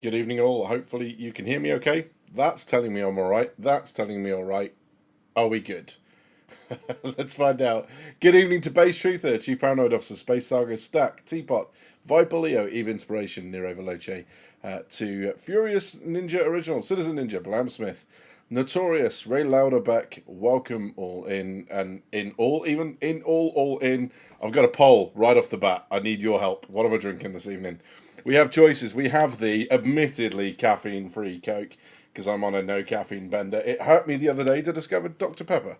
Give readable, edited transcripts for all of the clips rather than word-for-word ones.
Good evening, all. Hopefully, you can hear me okay. That's telling me I'm all right. That's telling me all right. Are we good? Let's find out. Good evening to Base Truther, Chief Paranoid Officer, Space Saga, Stack, Teapot, Viper Leo, Eve Inspiration, Nero Veloce, to Furious Ninja Original, Citizen Ninja, Blam Smith, Notorious, Ray Louderbeck. Welcome all in, and in all, even in all in. I've got a poll right off the bat. I need your help. What am I drinking this evening? We have choices. We have the admittedly caffeine-free Coke because I'm on a no caffeine bender. It hurt me the other day to discover Dr Pepper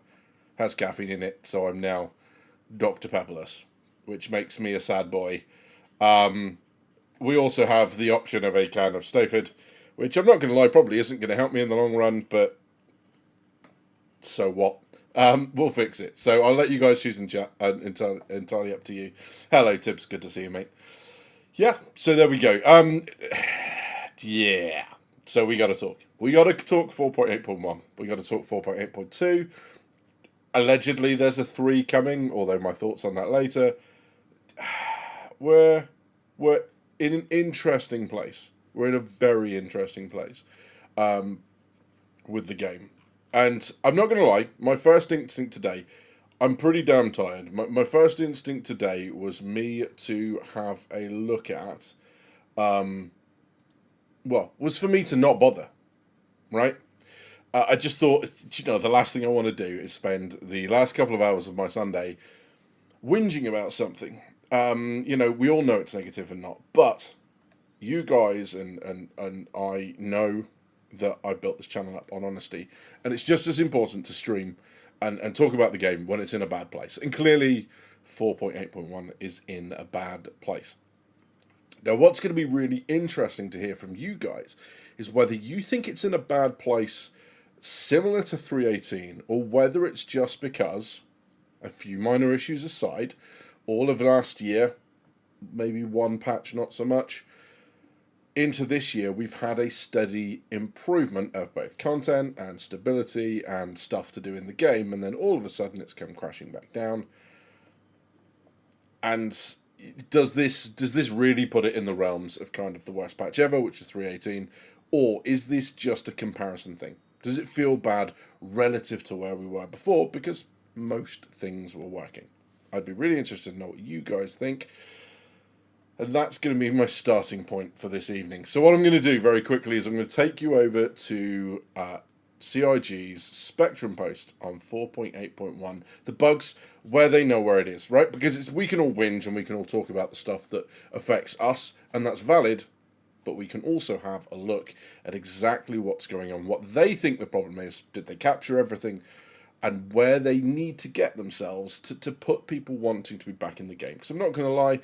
has caffeine in it, so I'm now Dr Pepperless, which makes me a sad boy. We also have the option of a can of Stayford, which I'm not going to lie, probably isn't going to help me in the long run, but so what? We'll fix it. So I'll let you guys choose in chat. Entirely up to you. Hello, Tibbs. Good to see you, mate. Yeah, so there we go. Yeah. So we got to talk. We got to talk 4.8.1. We got to talk 4.8.2. Allegedly, there's a 3 coming, although my thoughts on that later. We're in an interesting place. We're in a very interesting place with the game. And I'm not going to lie, my first instinct today, I'm pretty damn tired. My first instinct today was me to have a look at, was for me to not bother, right? I just thought, the last thing I want to do is spend the last couple of hours of my Sunday whinging about something. We all know it's negative and not, but you guys and I know that I built this channel up on honesty, and it's just as important to stream and talk about the game when it's in a bad place. And clearly, 4.8.1 is in a bad place. Now, what's going to be really interesting to hear from you guys is whether you think it's in a bad place similar to 3.18, or whether it's just because, a few minor issues aside, all of last year, maybe one patch not so much, into this year we've had a steady improvement of both content and stability and stuff to do in the game, and then all of a sudden it's come crashing back down. And does this really put it in the realms of kind of the worst patch ever, which is 3.18, or is this just a comparison thing? Does it feel bad relative to where we were before because most things were working? I'd be really interested to know what you guys think. And that's going to be my starting point for this evening. So what I'm going to do very quickly is I'm going to take you over to CIG's Spectrum post on 4.8.1. The bugs, where they know where it is, right? Because we can all whinge and we can all talk about the stuff that affects us, and that's valid. But we can also have a look at exactly what's going on, what they think the problem is, did they capture everything, and where they need to get themselves to put people wanting to be back in the game. Because I'm not going to lie,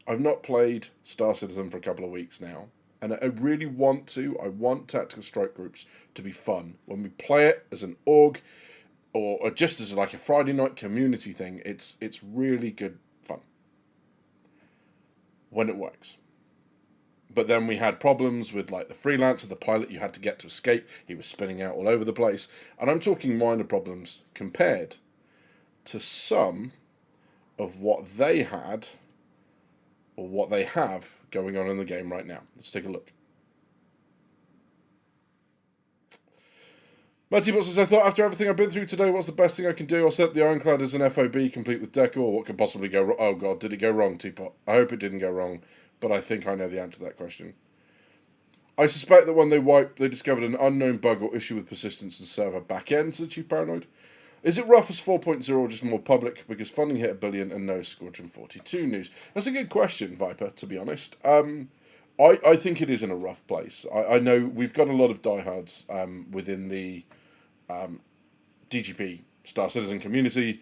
I've not played Star Citizen for a couple of weeks now, and I really want to. I want Tactical Strike Groups to be fun. When we play it as an org, or just as like a Friday night community thing, it's really good fun. When it works. But then we had problems with like the freelancer, the pilot you had to get to escape. He was spinning out all over the place. And I'm talking minor problems compared to some of what they had or what they have going on in the game right now. Let's take a look. Matty Bot says, I thought after everything I've been through today, what's the best thing I can do? I'll set the Ironclad as an FOB, complete with decor. What could possibly go wrong? Oh god, did it go wrong, Teapot? I hope it didn't go wrong, but I think I know the answer to that question. I suspect that when they wiped, they discovered an unknown bug or issue with persistence and server backend, said Chief Paranoid. Is it rough as 4.0 or just more public? Because funding hit 1 billion and no Squadron 42 news. That's a good question, Viper, to be honest. I think it is in a rough place. I know we've got a lot of diehards within the DGP Star Citizen community,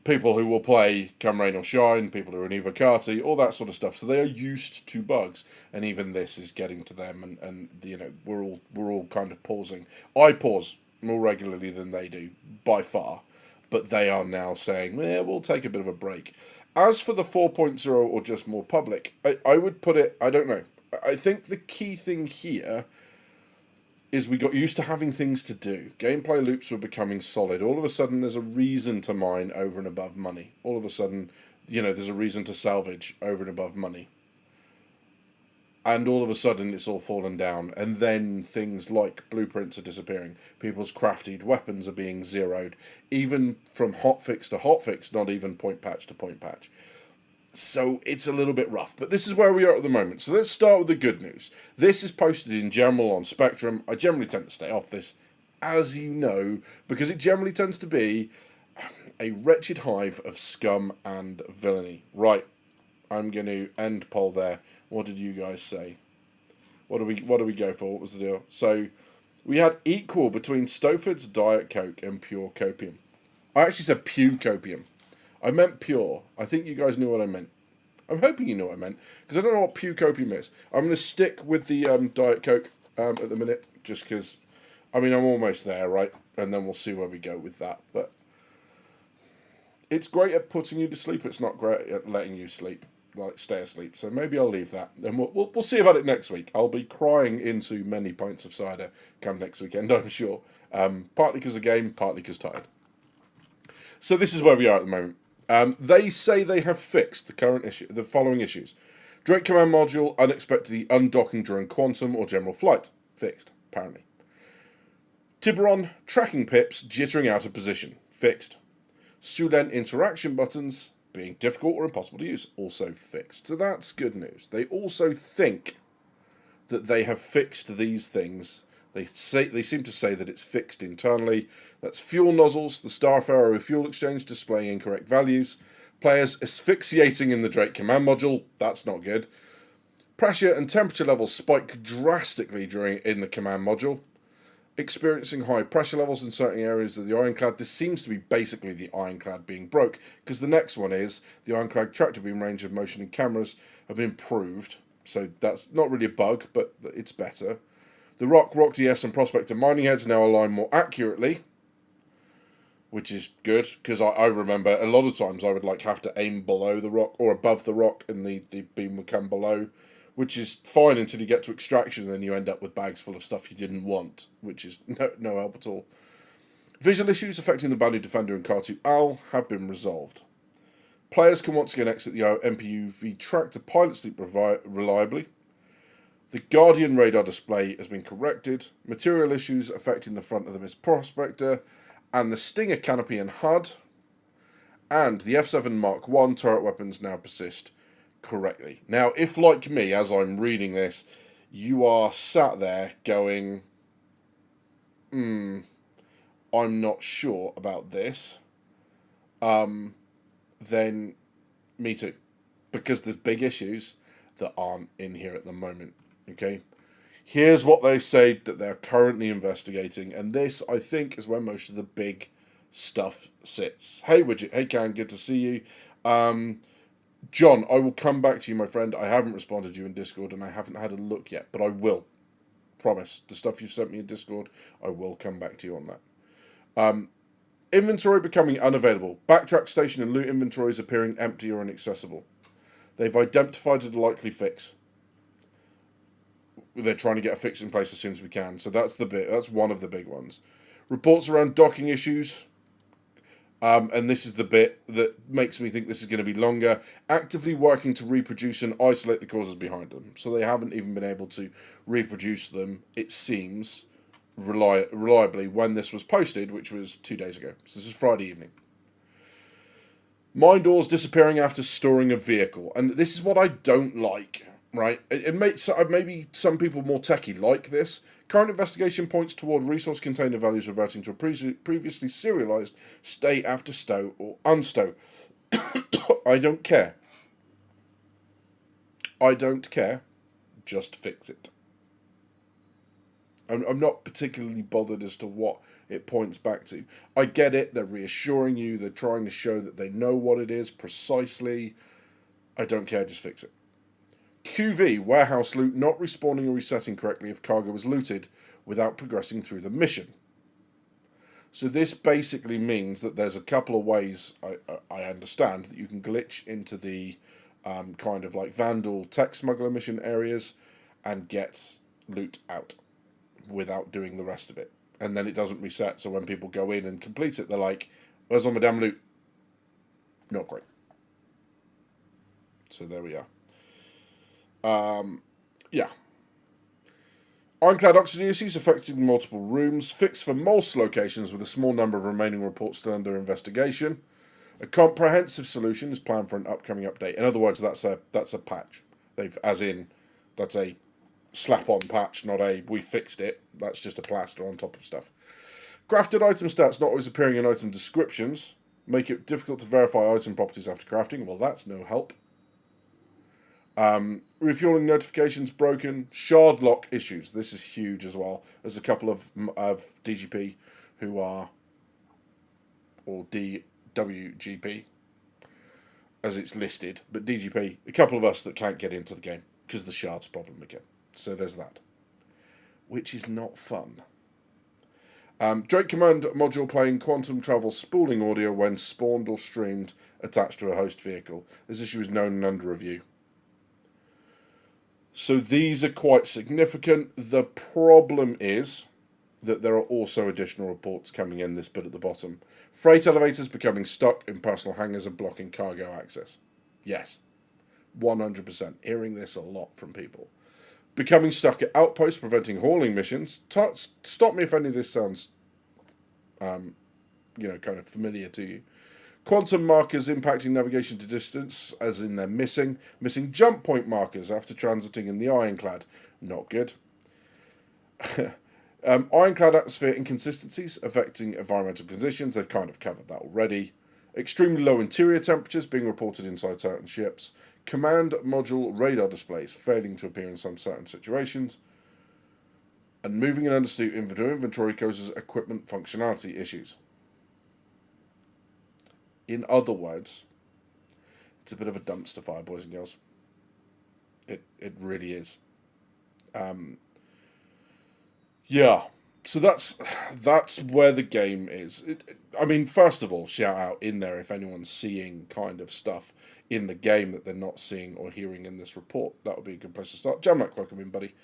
people who will play come rain or shine, people who are in Evocati, all that sort of stuff. So they are used to bugs, and even this is getting to them. And we're all kind of pausing. I pause more regularly than they do by far, but they are now saying, "Yeah, we'll take a bit of a break." As for the 4.0 or just more public, I would put it. I don't know. I think the key thing here is we got used to having things to do. Gameplay loops were becoming solid. All of a sudden, there's a reason to mine over and above money. All of a sudden, there's a reason to salvage over and above money. and all of a sudden it's all fallen down, and then things like blueprints are disappearing, people's crafted weapons are being zeroed, even from hotfix to hotfix, not even point patch to point patch. So it's a little bit rough, but this is where we are at the moment. So let's start with the good news. This is posted in general on Spectrum. I generally tend to stay off this, as you know, because it generally tends to be a wretched hive of scum and villainy. Right, I'm going to end poll there. What did you guys say? What do we go for? What was the deal? So we had equal between Stoford's Diet Coke and Pure Copium. I actually said Pew Copium. I meant pure. I think you guys knew what I meant. I'm hoping you know what I meant, because I don't know what Pew Copium is. I'm going to stick with the Diet Coke at the minute, just because, I mean, I'm almost there, right? And then we'll see where we go with that. But it's great at putting you to sleep. It's not great at letting you sleep, like stay asleep. So maybe I'll leave that. And we'll see about it next week. I'll be crying into many pints of cider come next weekend, I'm sure. Partly because of the game, partly because tired. So this is where we are at the moment. They say they have fixed the following issues. Drake Command Module unexpectedly undocking during quantum or general flight. Fixed, apparently. Tiburon tracking pips jittering out of position. Fixed. Sulen interaction buttons being difficult or impossible to use. Also fixed. So that's good news. They also think that they have fixed these things. They seem to say that it's fixed internally. That's fuel nozzles, the Starfarer fuel exchange displaying incorrect values, players asphyxiating in the Drake command module. That's not good. Pressure and temperature levels spike drastically in the command module. Experiencing high pressure levels in certain areas of the Ironclad. This seems to be basically the Ironclad being broke, because the next one is the Ironclad tractor beam range of motion and cameras have been improved. So that's not really a bug, but it's better. The Rock DS, and Prospector mining heads now align more accurately, which is good, because I remember a lot of times I would have to aim below the rock or above the rock, and the beam would come below, which is fine until you get to extraction, and then you end up with bags full of stuff you didn't want, which is no help at all. Visual issues affecting the Bandu Defender and Kar2 Al have been resolved. Players can once again exit the MPUV track to pilot sleep reliably. The Guardian radar display has been corrected. Material issues affecting the front of the Mist Prospector and the Stinger canopy and HUD. And the F7 Mark I turret weapons now persist correctly. Now, if like me, as I'm reading this, you are sat there going, I'm not sure about this, then me too. Because there's big issues that aren't in here at the moment. Okay, here's what they say that they're currently investigating, and this, I think, is where most of the big stuff sits. Hey, Widget. Hey, Can. Good to see you. John, I will come back to you, my friend. I haven't responded to you in Discord, and I haven't had a look yet, but I will. Promise. The stuff you've sent me in Discord, I will come back to you on that. Inventory becoming unavailable. Backtrack station and loot inventories appearing empty or inaccessible. They've identified a likely fix. They're trying to get a fix in place as soon as we can. So that's that's one of the big ones. Reports around docking issues. And this is the bit that makes me think this is going to be longer. Actively working to reproduce and isolate the causes behind them. So they haven't even been able to reproduce them, it seems, reliably when this was posted, which was 2 days ago. So this is Friday evening. Mine doors disappearing after storing a vehicle. And this is what I don't like. Right, it makes maybe some people more techie like this. Current investigation points toward resource container values reverting to a previously serialized state after stow or unstow. I don't care. I don't care. Just fix it. I'm not particularly bothered as to what it points back to. I get it. They're reassuring you. They're trying to show that they know what it is precisely. I don't care. Just fix it. QV, warehouse loot not respawning or resetting correctly if cargo was looted without progressing through the mission. So this basically means that there's a couple of ways, I understand, that you can glitch into the kind of like Vandal tech smuggler mission areas and get loot out without doing the rest of it. And then it doesn't reset, so when people go in and complete it, they're like, where's all my damn loot? Not great. So there we are. Yeah. Ironclad oxygen issues affecting multiple rooms. Fixed for most locations with a small number of remaining reports still under investigation. A comprehensive solution is planned for an upcoming update. In other words, that's a patch. That's a slap-on patch, not a we fixed it. That's just a plaster on top of stuff. Crafted item stats not always appearing in item descriptions make it difficult to verify item properties after crafting. Well, that's no help. Refueling notifications broken. Shard lock issues. This is huge as well. There's a couple of DGP who are, or DWGP, as it's listed, but DGP, a couple of us that can't get into the game because the shards problem again. So there's that, which is not fun. Drake Command module playing quantum travel spooling audio when spawned or streamed attached to a host vehicle. This issue is known and under review. So these are quite significant. The problem is that there are also additional reports coming in this bit at the bottom. Freight elevators becoming stuck in personal hangars and blocking cargo access. Yes, 100%. Hearing this a lot from people. Becoming stuck at outposts, preventing hauling missions. Stop me if any of this sounds, kind of familiar to you. Quantum markers impacting navigation to distance, as in they're missing. Missing jump point markers after transiting in the Ironclad. Not good. Ironclad atmosphere inconsistencies affecting environmental conditions. They've kind of covered that already. Extremely low interior temperatures being reported inside certain ships. Command module radar displays failing to appear in some certain situations. And moving and understeer inventory causes equipment functionality issues. In other words, it's a bit of a dumpster fire, boys and girls. It really is. Yeah. So that's where the game is. First of all, shout out in there if anyone's seeing kind of stuff in the game that they're not seeing or hearing in this report. That would be a good place to start. Jamlack, welcome in, buddy.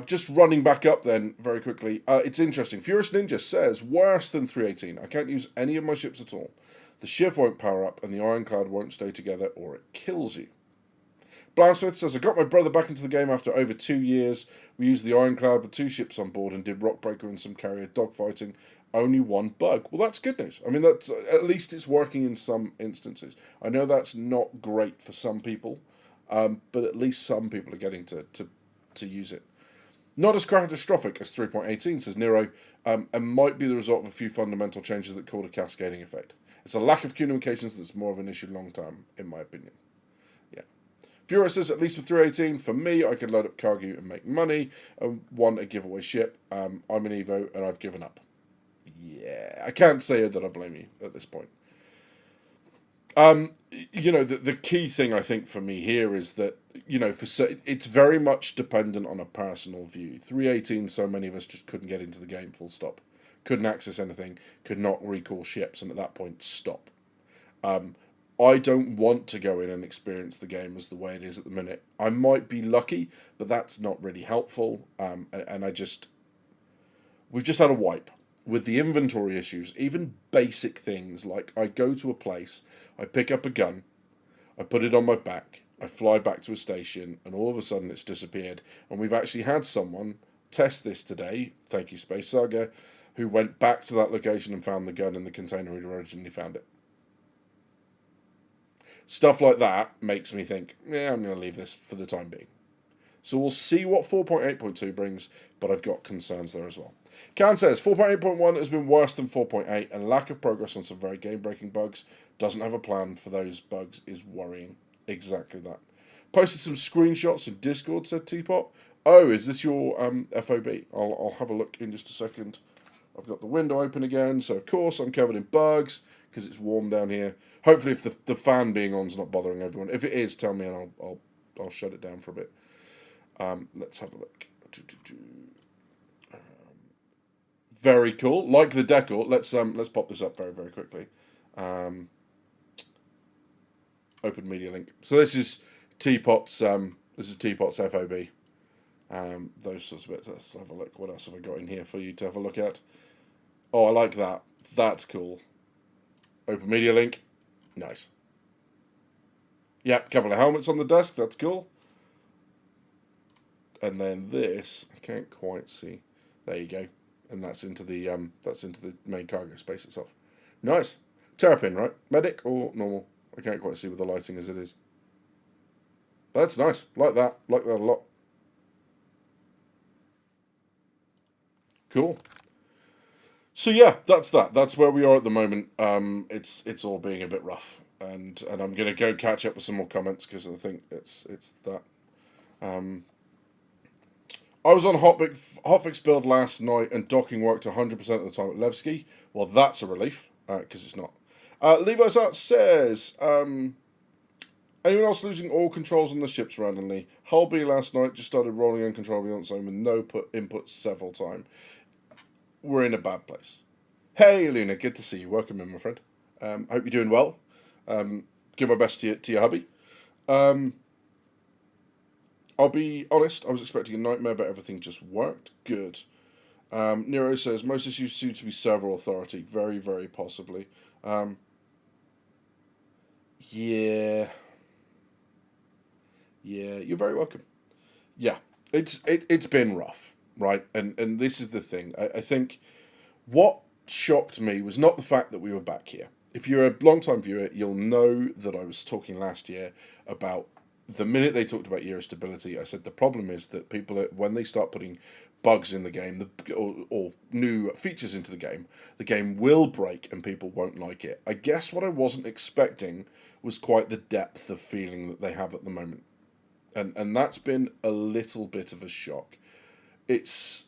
Just running back up then, very quickly. It's interesting. Furious Ninja says, worse than 318. I can't use any of my ships at all. The Shiv won't power up and the Ironclad won't stay together or it kills you. Blasmith says, I got my brother back into the game after over 2 years. We used the Ironclad with 2 ships on board and did Rockbreaker and some carrier dogfighting. Only 1 bug. Well, that's good news. That's, at least it's working in some instances. I know that's not great for some people, but at least some people are getting to use it. Not as catastrophic as 3.18, says Nero, and might be the result of a few fundamental changes that cause a cascading effect. It's a lack of communications that's more of an issue long term, in my opinion. Yeah. Furious says, at least with 318, for me, I could load up cargo and make money and want a giveaway ship. I'm an Evo and I've given up. Yeah, I can't say that I blame you at this point. The key thing I think for me here is that, it's very much dependent on a personal view. 318, so many of us just couldn't get into the game, full stop. Couldn't access anything, could not recall ships, and at that point, stop. I don't want to go in and experience the game as the way it is at the minute. I might be lucky, but that's not really helpful. We've just had a wipe with the inventory issues. Even basic things like I go to a place, I pick up a gun, I put it on my back, I fly back to a station, and all of a sudden it's disappeared. And we've actually had someone test this today. Thank you, Space Saga. Who went back to that location and found the gun in the container he'd originally found it. Stuff like that makes me think, I'm going to leave this for the time being. So we'll see what 4.8.2 brings, but I've got concerns there as well. Can says, 4.8.1 has been worse than 4.8, and lack of progress on some very game-breaking bugs. Doesn't have a plan for those bugs is worrying. Exactly that. Posted some screenshots in Discord, said Teapot. Oh, is this your FOB? I'll have a look in just a second. I've got the window open again, so of course I'm covered in bugs because it's warm down here. Hopefully, if the fan being on is not bothering everyone. If it is, tell me and I'll shut it down for a bit. Let's have a look. Very cool, like the decor. Let's pop this up very very quickly. Open media link. So this is Teapot's FOB. Those sorts of bits. Let's have a look. What else have I got in here for you to have a look at? Oh, I like that. That's cool. Open media link. Nice. Yep, couple of helmets on the desk. That's cool. and then this I can't quite see. There you go, and that's into the main cargo space itself. Nice. Terrapin, right? Medic or normal? I can't quite see with the lighting as it is. That's nice. Like that. Like that a lot. Cool. So yeah, that's that. That's where we are at the moment. It's all being a bit rough, and I'm gonna go catch up with some more comments because I think it's that. Um, I was on hotfix build last night, and docking worked 100% of the time at Levski. Well, that's a relief because it's not. Levi's Art says, anyone else losing all controls on the ships randomly? Hull B last night just started rolling uncontrollably on its own with no input several times. We're in a bad place. Hey, Luna, good to see you. Welcome in, my friend. Hope you're doing well. Give my best to your hubby. I'll be honest, I was expecting a nightmare, but everything just worked. Good. Nero says, most issues seem to be server authority. Very, very possibly. Yeah. Yeah, you're very welcome. Yeah, it's been rough, right? And this is the thing. I think what shocked me was not the fact that we were back here. If you're a long-time viewer, you'll know that I was talking last year about the minute they talked about year of stability. I said the problem is that people, when they start putting bugs in the game or new features into the game will break and people won't like it. I guess what I wasn't expecting was quite the depth of feeling that they have at the moment. And that's been a little bit of a shock. It's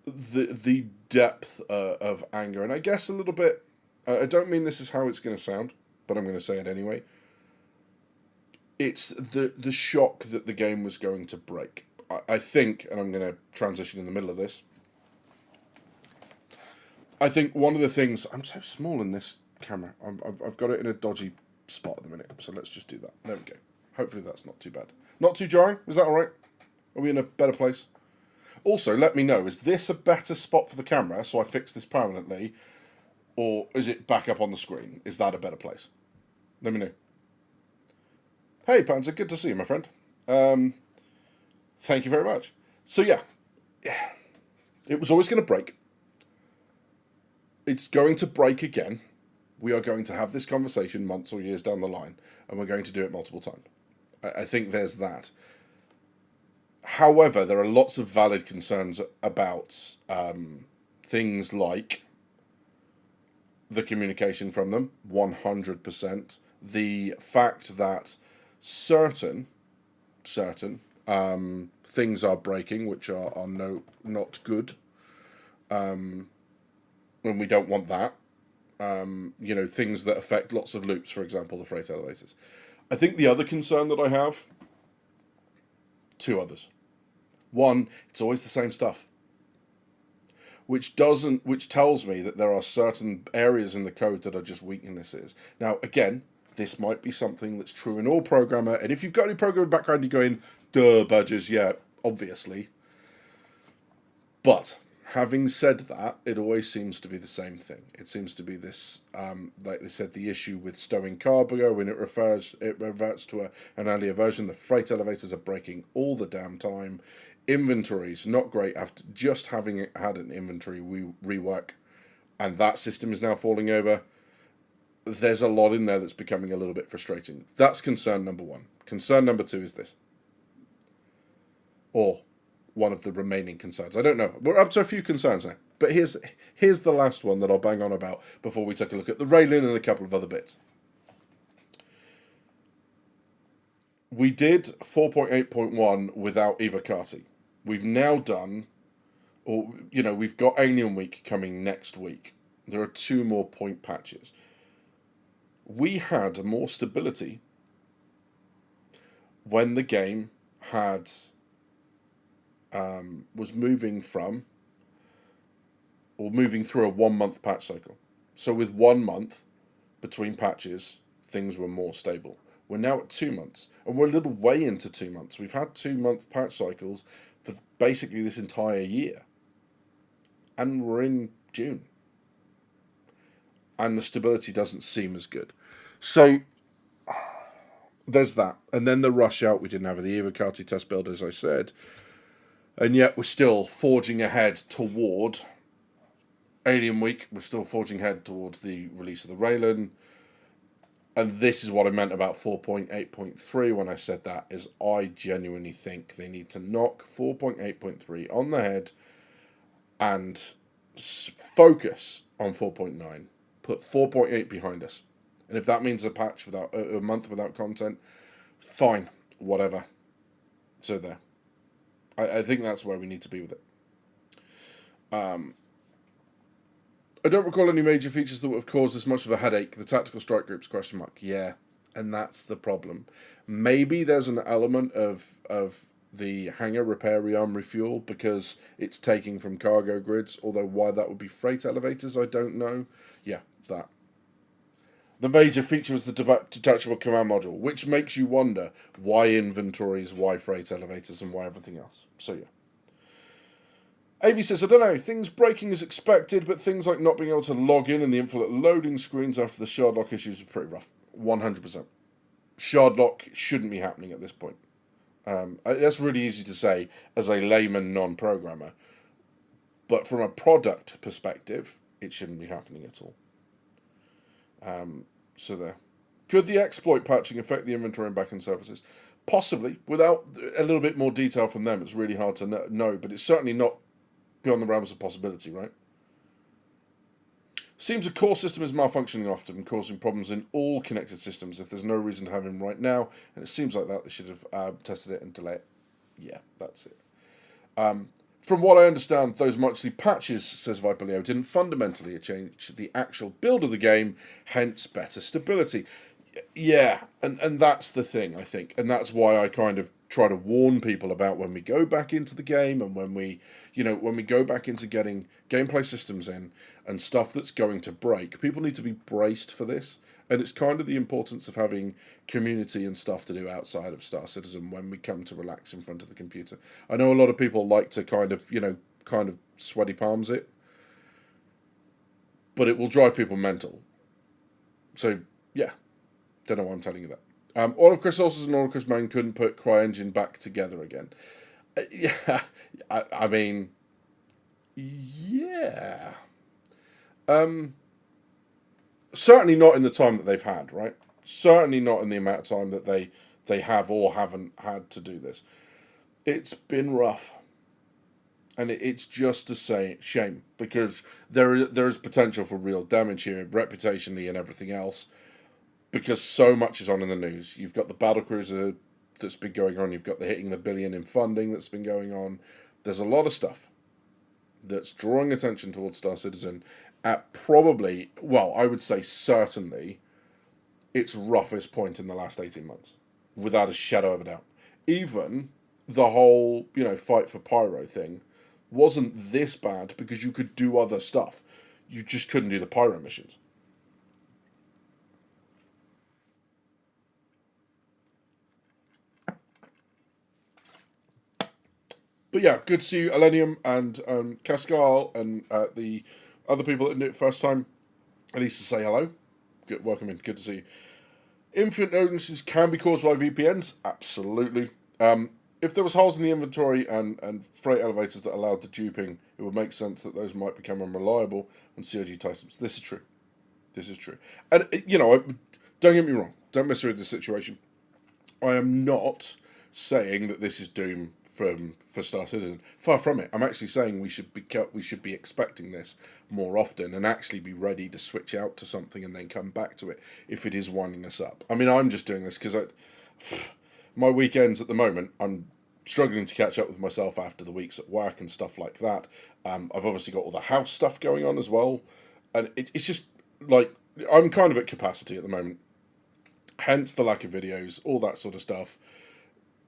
the depth of anger, and I guess a little bit. I don't mean this is how it's going to sound, but I'm going to say it anyway. It's the shock that the game was going to break. I think, and I'm going to transition in the middle of this. I think one of the things, I'm so small in this camera. I've got it in a dodgy spot at the minute, so let's just do that. There we go. Hopefully that's not too bad. Not too jarring? Is that alright? Are we in a better place? Also, let me know, is this a better spot for the camera, so I fix this permanently, or is it back up on the screen? Is that a better place? Let me know. Hey, Panzer, good to see you, my friend. Thank you very much. So yeah, it was always going to break. It's going to break again. We are going to have this conversation months or years down the line, and we're going to do it multiple times. I think there's that. However, there are lots of valid concerns about things like the communication from them, 100%. The fact that certain things are breaking, which are not good, and we don't want that. Things that affect lots of loops, for example, the freight elevators. I think the other concern that I have, two others. One, it's always the same stuff, which tells me that there are certain areas in the code that are just weaknesses. Now, again, this might be something that's true in all programmer, and if you've got any programming background, you're going, duh, badgers, yeah, obviously. But having said that, it always seems to be the same thing. It seems to be this, like they said, the issue with stowing cargo when it reverts to an earlier version. The freight elevators are breaking all the damn time. Inventories not great after just having had an inventory rework, and that system is now falling over. There's a lot in there that's becoming a little bit frustrating. That's concern number one. Concern number two is this, or one of the remaining concerns. I don't know. We're up to a few concerns now, but here's the last one that I'll bang on about before we take a look at the railing and a couple of other bits. We did 4.8.1 without Evocati. We've now done, we've got Alien Week coming next week. There are 2 more point patches. We had more stability when the game was moving through a 1-month patch cycle. So with 1 month between patches, things were more stable. We're now at 2 months, and we're a little way into 2 months. We've had 2-month patch cycles for basically this entire year, and we're in June, and the stability doesn't seem as good. So there's that, and then the rush out. We didn't have the Evocati test build, as I said. And yet we're still forging ahead toward Alien Week. We're still forging ahead towards the release of the Raylan. And this is what I meant about 4.8.3 when I said that, is I genuinely think they need to knock 4.8.3 on the head and focus on 4.9. Put 4.8 behind us. And if that means a patch without a month without content, fine, whatever. So there. I think that's where we need to be with it. I don't recall any major features that would have caused this much of a headache. The tactical strike groups, question mark. Yeah, and that's the problem. Maybe there's an element of the hangar repair, rearm, refuel because it's taking from cargo grids, although why that would be freight elevators, I don't know. Yeah, that. The major feature was the detachable command module, which makes you wonder why inventories, why freight elevators, and why everything else. So yeah. AV says, I don't know, things breaking as expected, but things like not being able to log in and the infinite loading screens after the shard lock issues are pretty rough. 100%. Shard lock shouldn't be happening at this point. That's really easy to say as a layman non-programmer. But from a product perspective, it shouldn't be happening at all. So there. Could the exploit patching affect the inventory and backend services? Possibly. Without a little bit more detail from them, it's really hard to know, but it's certainly not beyond the realms of possibility, right? Seems a core system is malfunctioning often, causing problems in all connected systems if there's no reason to have him right now, and it seems like that they should have tested it and delayed it. Yeah, that's it. From what I understand, those monthly patches, says Viper Leo, didn't fundamentally change the actual build of the game, hence better stability. Yeah, and that's the thing, I think. And that's why I kind of try to warn people about when we go back into the game and when we go back into getting gameplay systems in and stuff that's going to break. People need to be braced for this. And it's kind of the importance of having community and stuff to do outside of Star Citizen when we come to relax in front of the computer. I know a lot of people like to kind of sweaty palms it, but it will drive people mental. So, yeah, don't know why I'm telling you that. All of Chris Olsen's and all of Chris Mann couldn't put CryEngine back together again. Yeah, I mean, yeah. Certainly not in the time that they've had, right? Certainly not in the amount of time that they have or haven't had to do this. It's been rough. And it's just a shame because there is potential for real damage here, reputationally and everything else, because so much is on in the news. You've got the battlecruiser that's been going on. You've got the hitting the billion in funding that's been going on. There's a lot of stuff that's drawing attention towards Star Citizen at probably, well, I would say certainly, its roughest point in the last 18 months, without a shadow of a doubt. Even the whole, fight for Pyro thing wasn't this bad because you could do other stuff. You just couldn't do the Pyro missions. But yeah, good to see you, Elenium and Cascal and the other people that did it first time. At least to say hello. Good, welcome in. Good to see you. Infinite notices can be caused by VPNs. Absolutely. If there was holes in the inventory and freight elevators that allowed the duping, it would make sense that those might become unreliable on CIG titles. This is true. This is true. And, don't get me wrong. Don't mess with this situation. I am not saying that this is doom for Star Citizen. Far from it. I'm actually saying we should be expecting this more often and actually be ready to switch out to something and then come back to it if it is winding us up. I mean, I'm just doing this because my weekends at the moment, I'm struggling to catch up with myself after the weeks at work and stuff like that. I've obviously got all the house stuff going on as well, and it's just like I'm kind of at capacity at the moment. Hence the lack of videos, all that sort of stuff.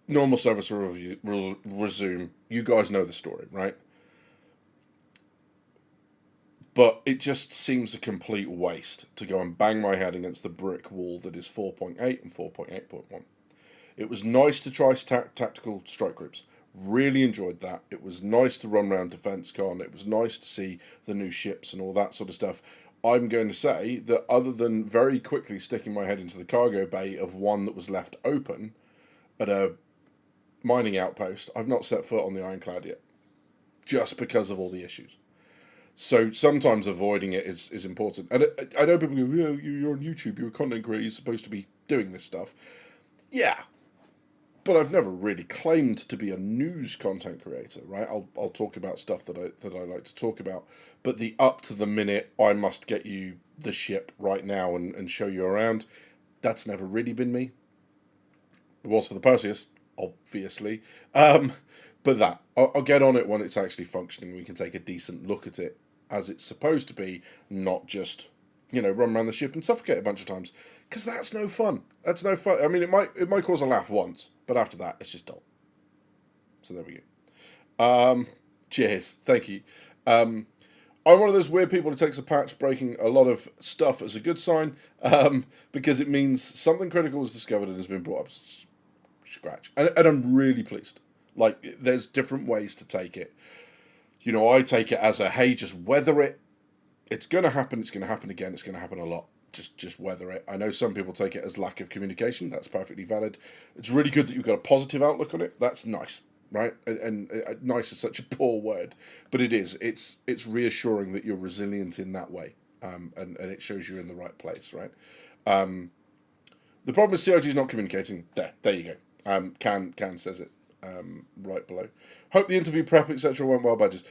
Normal service will resume. You guys know the story, right? But it just seems a complete waste to go and bang my head against the brick wall that is 4.8 and 4.8.1. It was nice to try tactical strike groups. Really enjoyed that. It was nice to run around Defense Con. It was nice to see the new ships and all that sort of stuff. I'm going to say that other than very quickly sticking my head into the cargo bay of one that was left open at a mining outpost, I've not set foot on the Ironclad yet, just because of all the issues. So sometimes avoiding it is important. And I know people go, "Yeah, you're on YouTube, you're a content creator, you're supposed to be doing this stuff." Yeah, but I've never really claimed to be a news content creator, right? I'll talk about stuff that I like to talk about, but the up to the minute, I must get you the ship right now and show you around, that's never really been me. It was for the Perseus, obviously. But I'll get on it when it's actually functioning. We can take a decent look at it as it's supposed to be, not just, run around the ship and suffocate a bunch of times, because that's no fun. That's no fun. I mean, it might cause a laugh once, but after that, it's just dull. So there we go. Cheers. Thank you. I'm one of those weird people who takes a patch breaking a lot of stuff as a good sign, because it means something critical was discovered and has been brought up scratch. And I'm really pleased. Like, there's different ways to take it. I take it as a, hey, just weather it. It's going to happen. It's going to happen again. It's going to happen a lot. Just weather it. I know some people take it as lack of communication. That's perfectly valid. It's really good that you've got a positive outlook on it. That's nice, right? And nice is such a poor word, but it is. It's reassuring that you're resilient in that way, and it shows you in the right place, right? The problem is CIG is not communicating. There you go. Can says it right below. Hope the interview prep, etc. went well, badges.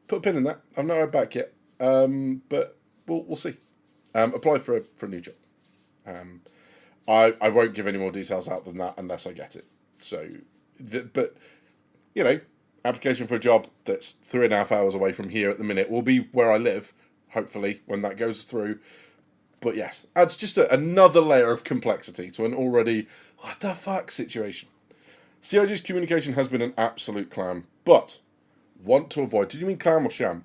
Put a pin in that. I've not heard back yet, but we'll see. Apply for a new job. I won't give any more details out than that unless I get it. So, but application for a job that's 3.5 hours away from here at the minute will be where I live. Hopefully, when that goes through. But yes, adds just another layer of complexity to an already what the fuck situation. CIG's communication has been an absolute clam, but want to avoid. Did you mean clam or sham?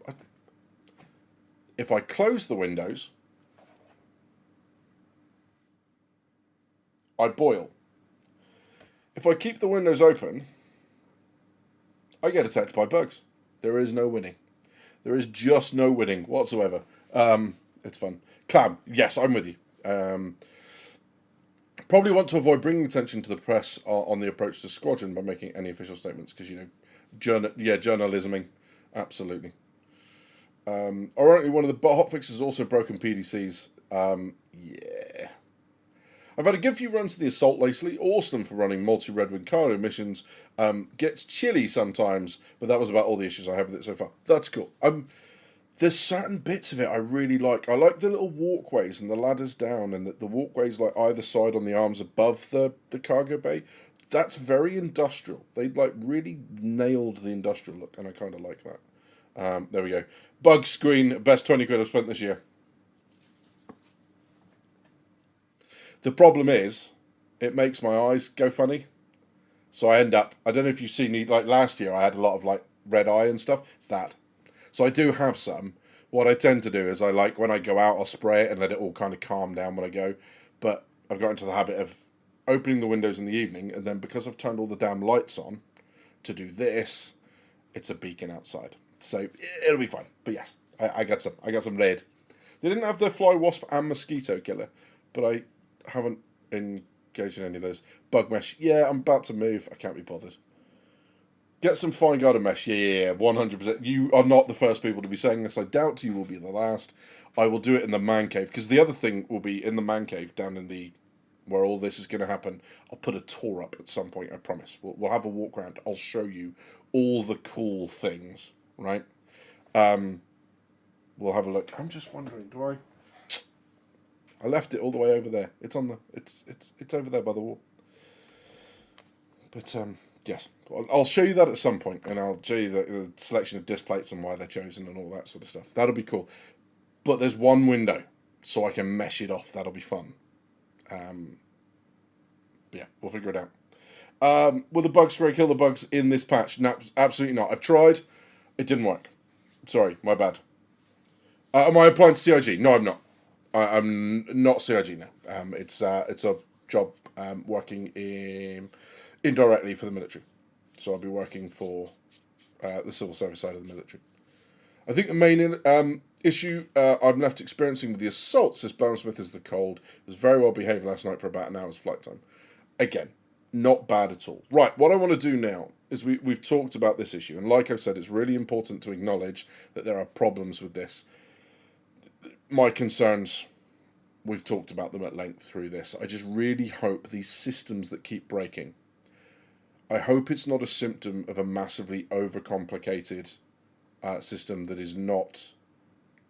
If I close the windows, I boil. If I keep the windows open, I get attacked by bugs. There is no winning. There is just no winning whatsoever. It's fun. Clam, yes, I'm with you. Probably want to avoid bringing attention to the press on the approach to Squadron by making any official statements, because, journalisming, absolutely. Ironically, one of the hotfixes is also broken PDCs. Yeah. I've had a good few runs to the Assault lately. Awesome for running multi-Red Wing cargo missions. Gets chilly sometimes, but that was about all the issues I have with it so far. That's cool. There's certain bits of it I really like. I like the little walkways and the ladders down, and the walkways like either side on the arms above the cargo bay. That's very industrial. They really nailed the industrial look, and I kind of like that. There we go. Bug screen, best 20 quid I've spent this year. The problem is, it makes my eyes go funny. So I end up, I don't know if you've seen me, like last year I had a lot of red eye and stuff. It's that. So I do have some. What I tend to do is when I go out, I'll spray it and let it all kind of calm down when I go. But I've got into the habit of opening the windows in the evening, and then because I've turned all the damn lights on to do this, it's a beacon outside. So it'll be fine. But yes, I got some red. They didn't have the fly, wasp, and mosquito killer, but I haven't engaged in any of those. Bug mesh, yeah, I'm about to move. I can't be bothered. Get some fine garden mesh. Yeah, 100%. You are not the first people to be saying this. I doubt you will be the last. I will do it in the man cave, because the other thing will be in the man cave down in the where all this is going to happen. I'll put a tour up at some point, I promise. We'll have a walk around. I'll show you all the cool things, right? We'll have a look. I'm just wondering, I left it all the way over there. It's on the it's over there by the wall. But yes, I'll show you that at some point, and I'll show you the selection of disc plates and why they're chosen and all that sort of stuff. That'll be cool. But there's one window, so I can mesh it off. That'll be fun. Yeah, we'll figure it out. Will the bug spray kill the bugs in this patch? No, absolutely not. I've tried. It didn't work. Sorry, my bad. Am I applying to CIG? No, I'm not. I'm not CIG now. It's a job working indirectly for the military. So I'll be working for the civil service side of the military. I think the main issue I'm left experiencing with the assault, says Smith, is the cold. It was very well behaved last night for about an hour's flight time. Again, Not bad at all. Right, what I want to do now is we've talked about this issue, and like I've said, it's really important to acknowledge that there are problems with this. My concerns, we've talked about them at length through this. I just really hope these systems that keep breaking, I hope it's not a symptom of a massively overcomplicated system that is not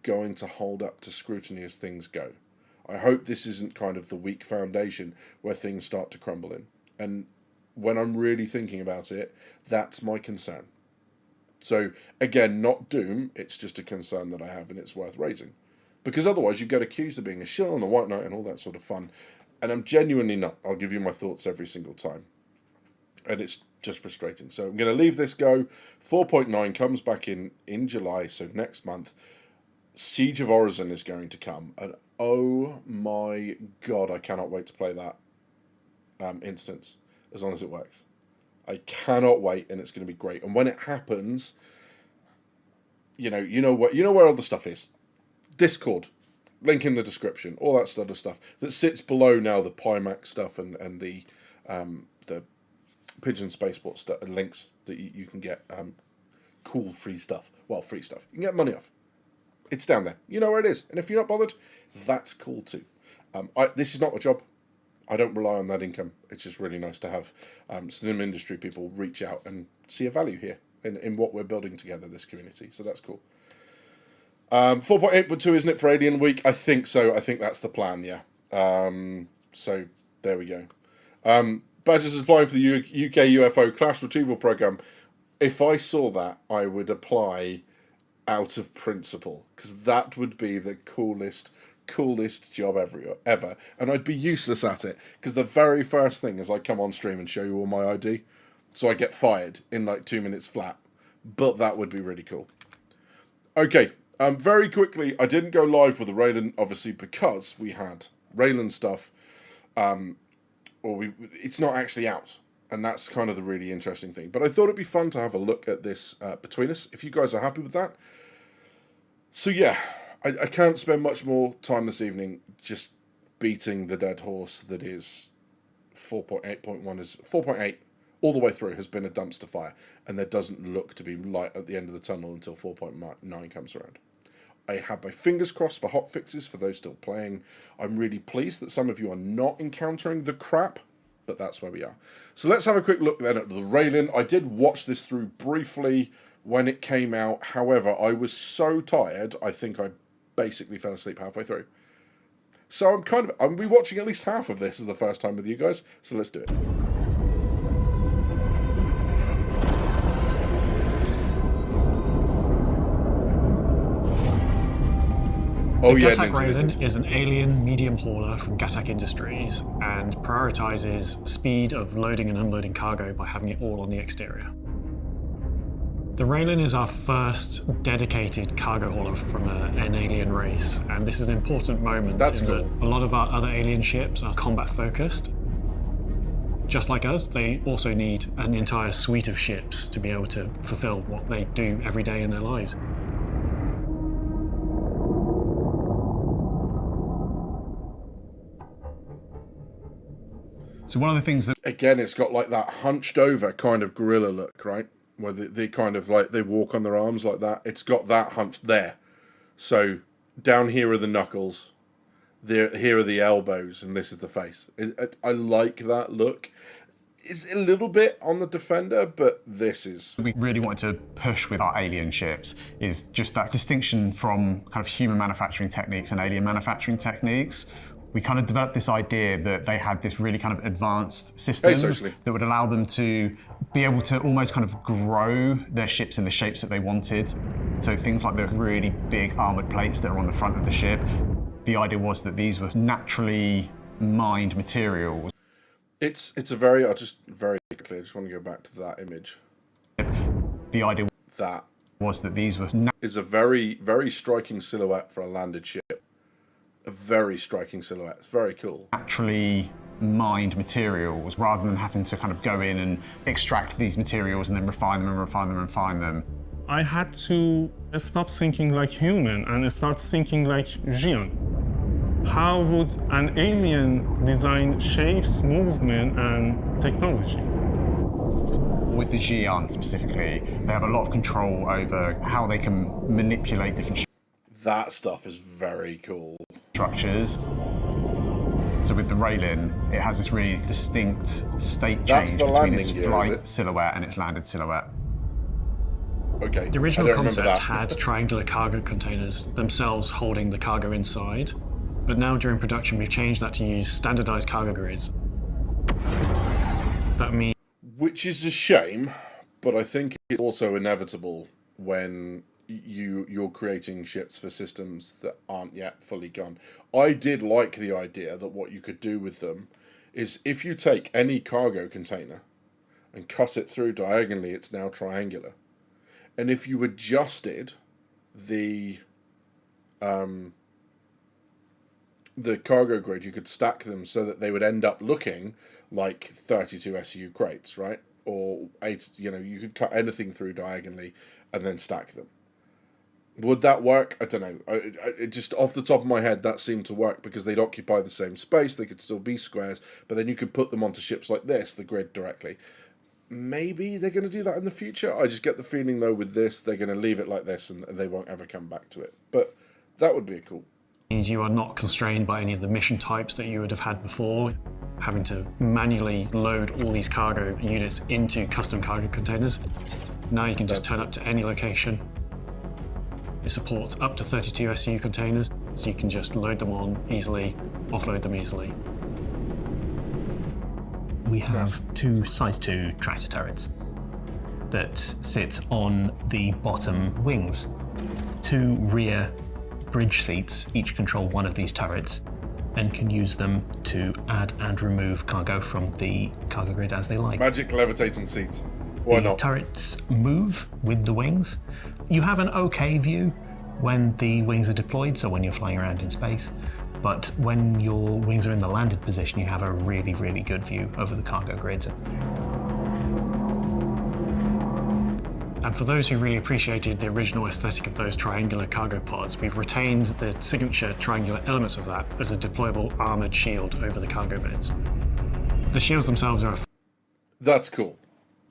going to hold up to scrutiny as things go. I hope this isn't kind of the weak foundation where things start to crumble in. And when I'm really thinking about it, that's my concern. So again, not doom, it's just a concern that I have and it's worth raising. Because otherwise you get accused of being a shill and a white knight and all that sort of fun. And I'm genuinely not. I'll give you my thoughts every single time. And it's just frustrating. So I'm going to leave this go. 4.9 comes back in July, so next month. Siege of Orison is going to come. And oh my god, I cannot wait to play that instance, as long as it works. I cannot wait, and it's going to be great. And when it happens, you know where all the stuff is. Discord, link in the description, all that sort of stuff that sits below now the Pimax stuff and the Pigeon Spaceport stuff, links that you can get cool free stuff. Well, free stuff. You can get money off. It's down there. You know where it is. And if you're not bothered, that's cool too. This is not a job. I don't rely on that income. It's just really nice to have some industry people reach out and see a value here in what we're building together, this community. So that's cool. 4.8.2, isn't it, for Alien Week? I think so. I think that's the plan, yeah. So there we go. Badgers is applying for the UK UFO Clash Retrieval Programme. If I saw that, I would apply out of principle, because that would be the coolest job ever, and I'd be useless at it, because the very first thing is I come on stream and show you all my ID, so I get fired in like 2 minutes flat. But that would be really cool. Okay, very quickly, I didn't go live with the Raylan, obviously, because we had Raylan stuff, it's not actually out. And that's kind of the really interesting thing. But I thought it'd be fun to have a look at this between us, if you guys are happy with that. So yeah, I can't spend much more time this evening just beating the dead horse that is 4.8.1 is 4.8 all the way through has been a dumpster fire, and there doesn't look to be light at the end of the tunnel until 4.9 comes around. I have my fingers crossed for hot fixes for those still playing. I'm really pleased that some of you are not encountering the crap, but that's where we are. So let's have a quick look then at the Raylan. I did watch this through briefly when it came out. However, I was so tired, I think I basically fell asleep halfway through. So I'm rewatching at least half of this as the first time with you guys. So let's do it. The Gattac Raylan is an alien medium hauler from Gattac Industries and prioritises speed of loading and unloading cargo by having it all on the exterior. The Raylan is our first dedicated cargo hauler from an alien race, and this is an important moment that a lot of our other alien ships are combat focused. Just like us, they also need an entire suite of ships to be able to fulfill what they do every day in their lives. So one of the things that... Again, it's got like that hunched over kind of gorilla look, right? Where they kind of like, they walk on their arms like that. It's got that hunched there. So down here are the knuckles. Here are the elbows, and this is the face. I like that look. It's a little bit on the Defender, but this is... We really wanted to push with our alien ships is just that distinction from kind of human manufacturing techniques and alien manufacturing techniques. We kind of developed this idea that they had this really kind of advanced systems that would allow them to be able to almost kind of grow their ships in the shapes that they wanted. So things like the really big armoured plates that are on the front of the ship. The idea was that these were naturally mined materials. It's a very, I'll just very quickly, I just want to go back to that image. The idea that was that these were... is a very, very striking silhouette for a landed ship. A very striking silhouette. It's very cool. Naturally mined materials, rather than having to kind of go in and extract these materials and then refine them and refine them and refine them. I had to stop thinking like human and start thinking like Xian. How would an alien design shapes, movement, and technology? With the Xi'an specifically, they have a lot of control over how they can manipulate different That stuff is very cool. structures. So with the railing, it has this really distinct state That's change the between landing its gear, is flight it? silhouette and its landed silhouette. Okay. The I original don't remember concept that. had triangular cargo containers themselves holding the cargo inside, but now during production we've changed that to use standardized cargo grids. That means Which is a shame, but I think it's also inevitable when you're creating ships for systems that aren't yet fully gone. I did like the idea that what you could do with them is if you take any cargo container and cut it through diagonally, it's now triangular. And if you adjusted the cargo grid, you could stack them so that they would end up looking like 32 SU crates, right? Or 8, you could cut anything through diagonally and then stack them. Would that work? I don't know. It just off the top of my head, that seemed to work because they'd occupy the same space. They could still be squares, but then you could put them onto ships like this, the grid directly. Maybe they're going to do that in the future. I just get the feeling, though, with this, they're going to leave it like this and they won't ever come back to it. But that would be a cool. you are not constrained by any of the mission types that you would have had before, having to manually load all these cargo units into custom cargo containers. Now you can just turn up to any location. It supports up to 32 SU containers, so you can just load them on easily, offload them easily. We have two size 2 tractor turrets that sit on the bottom wings. 2 rear bridge seats each control one of these turrets and can use them to add and remove cargo from the cargo grid as they like. Magic levitating seats. Why The not? turrets move with the wings. You have an okay view when the wings are deployed, so when you're flying around in space. But when your wings are in the landed position, you have a really, really good view over the cargo grids. And for those who really appreciated the original aesthetic of those triangular cargo pods, we've retained the signature triangular elements of that as a deployable armoured shield over the cargo beds. The shields themselves are That's cool.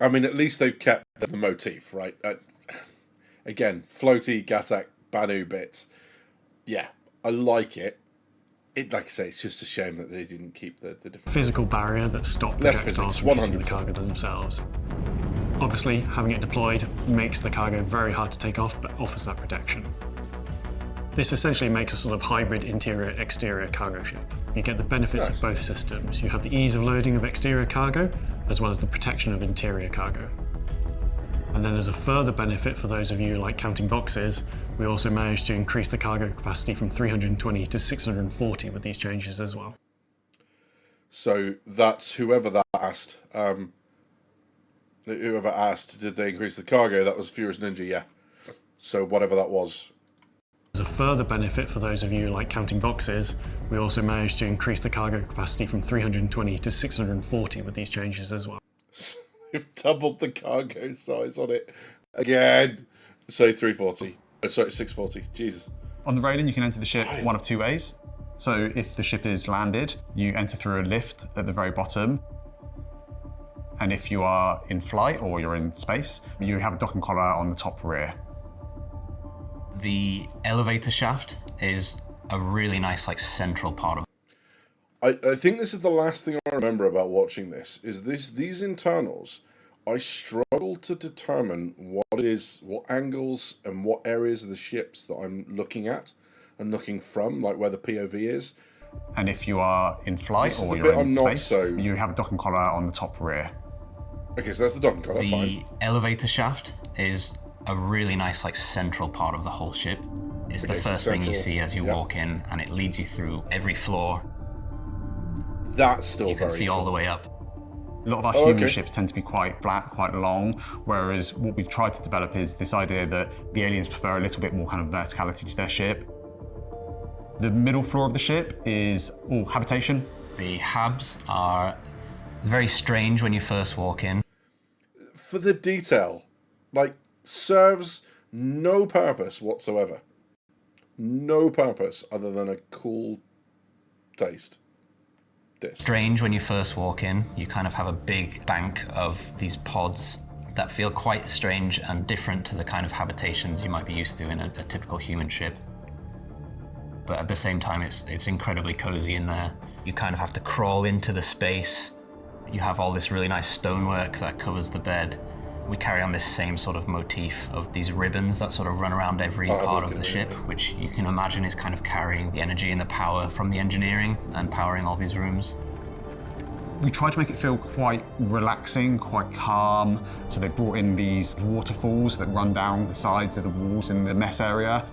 I mean, at least they've kept the motif, right? Again, floaty, Gatak, Banu bits. Yeah, I like it. Like I say, it's just a shame that they didn't keep the different physical barrier that stopped Less projectiles physics, from hitting the 100%. cargo themselves. Obviously, having it deployed makes the cargo very hard to take off, but offers that protection. This essentially makes a sort of hybrid interior-exterior cargo ship. You get the benefits of both systems. You have the ease of loading of exterior cargo, as well as the protection of interior cargo. And then as a further benefit for those of you who like counting boxes, we also managed to increase the cargo capacity from 320 to 640 with these changes as well. So that's whoever that asked. Whoever asked, did they increase the cargo? That was Furious Ninja, yeah. So whatever that was. As a further benefit for those of you who like counting boxes, we also managed to increase the cargo capacity from 320 to 640 with these changes as well. You've doubled the cargo size on it again. Say 340. Sorry, 640. Jesus. On the railing, you can enter the ship one of 2 ways. So if the ship is landed, you enter through a lift at the very bottom. And if you are in flight or you're in space, you have a docking collar on the top rear. The elevator shaft is a really nice, central part of. I think this is the last thing I remember about watching this. These internals, I struggle to determine what angles and what areas of the ships that I'm looking at and looking from, like where the POV is. And if you are in flight This is or the you're bit in I'm not space, so- you have a docking collar on the top rear. Okay, so that's the docking collar, The fine. elevator shaft is a really nice, central part of the whole ship. It's the Okay, first thing you central, see as you yeah. walk in, and it leads you through every floor. That's still You can very see all cool. the way up. A lot of our Oh, human okay. ships tend to be quite flat, quite long, whereas what we've tried to develop is this idea that the aliens prefer a little bit more kind of verticality to their ship. The middle floor of the ship is all habitation. The habs are very strange when you first walk in. For the detail, serves no purpose whatsoever. No purpose other than a cool taste this. Strange when you first walk in. You kind of have a big bank of these pods that feel quite strange and different to the kind of habitations you might be used to in a typical human ship. But at the same time, it's incredibly cozy in there. You kind of have to crawl into the space. You have all this really nice stonework that covers the bed. We carry on this same sort of motif of these ribbons that sort of run around every part of the ship, which you can imagine is kind of carrying the energy and the power from the engineering and powering all these rooms. We try to make it feel quite relaxing, quite calm. So they brought in these waterfalls that run down the sides of the walls in the mess area.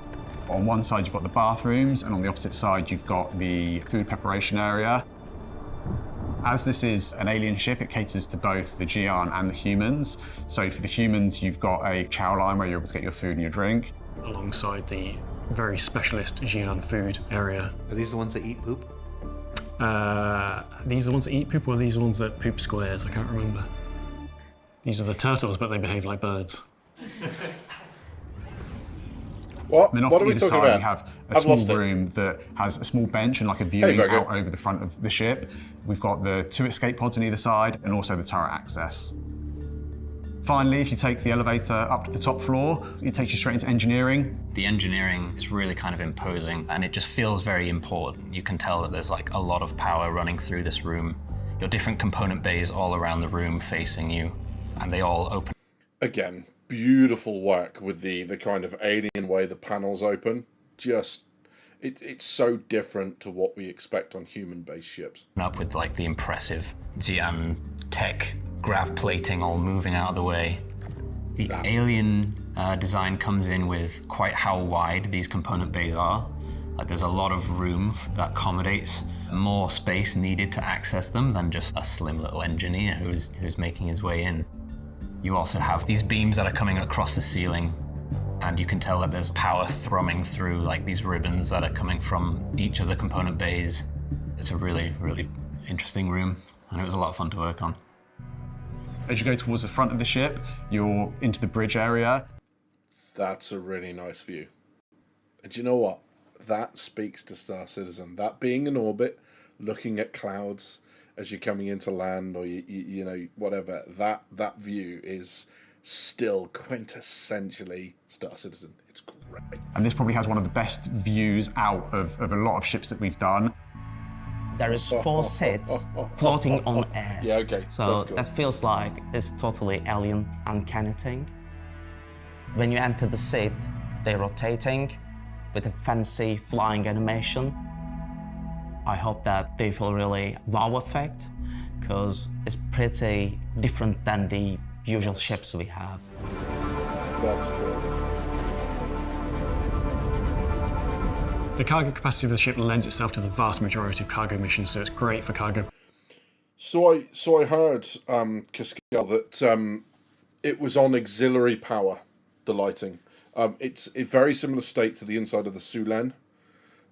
On one side you've got the bathrooms, and on the opposite side you've got the food preparation area. As this is an alien ship, it caters to both the Xi'an and the humans. So for the humans, you've got a chow line where you're able to get your food and your drink. Alongside the very specialist Xi'an food area. Are these the ones that eat poop? These are the ones that eat poop, or are these the ones that poop squares? I can't remember. These are the turtles, but they behave like birds. What? And then off What to are we either talking side, about? you have a I've small lost it. room that has a small bench and like a viewing Virgo. out over the front of the ship. We've got the 2 escape pods on either side, and also the turret access. Finally, if you take the elevator up to the top floor, it takes you straight into engineering. The engineering is really kind of imposing, and it just feels very important. You can tell that there's like a lot of power running through this room. Your different component bays all around the room facing you, and they all open. Again, beautiful work with the kind of alien way the panels open. Just, it's so different to what we expect on human-based ships. Up with like the impressive Xi'an tech grav plating all moving out of the way. The alien design comes in with quite how wide these component bays are. Like there's a lot of room that accommodates more space needed to access them than just a slim little engineer who's making his way in. You also have these beams that are coming across the ceiling, and you can tell that there's power thrumming through like these ribbons that are coming from each of the component bays. It's a really, really interesting room, and it was a lot of fun to work on. As you go towards the front of the ship, you're into the bridge area. That's a really nice view. And do you know what? That speaks to Star Citizen. That being in orbit, looking at clouds as you're coming into land, or you know, whatever, that view is still quintessentially Star Citizen. It's great. And this probably has one of the best views out of a lot of ships that we've done. There is 4 seats floating on air. Yeah, okay. So That's cool. that feels like it's totally alien, uncanny thing. When you enter the seat, they're rotating with a fancy flying animation. I hope that they feel really wow effect, because it's pretty different than the usual ships we have. That's cool. The cargo capacity of the ship lends itself to the vast majority of cargo missions, so it's great for cargo. So I heard, Cascale, that it was on auxiliary power, the lighting. It's a very similar state to the inside of the Sulan.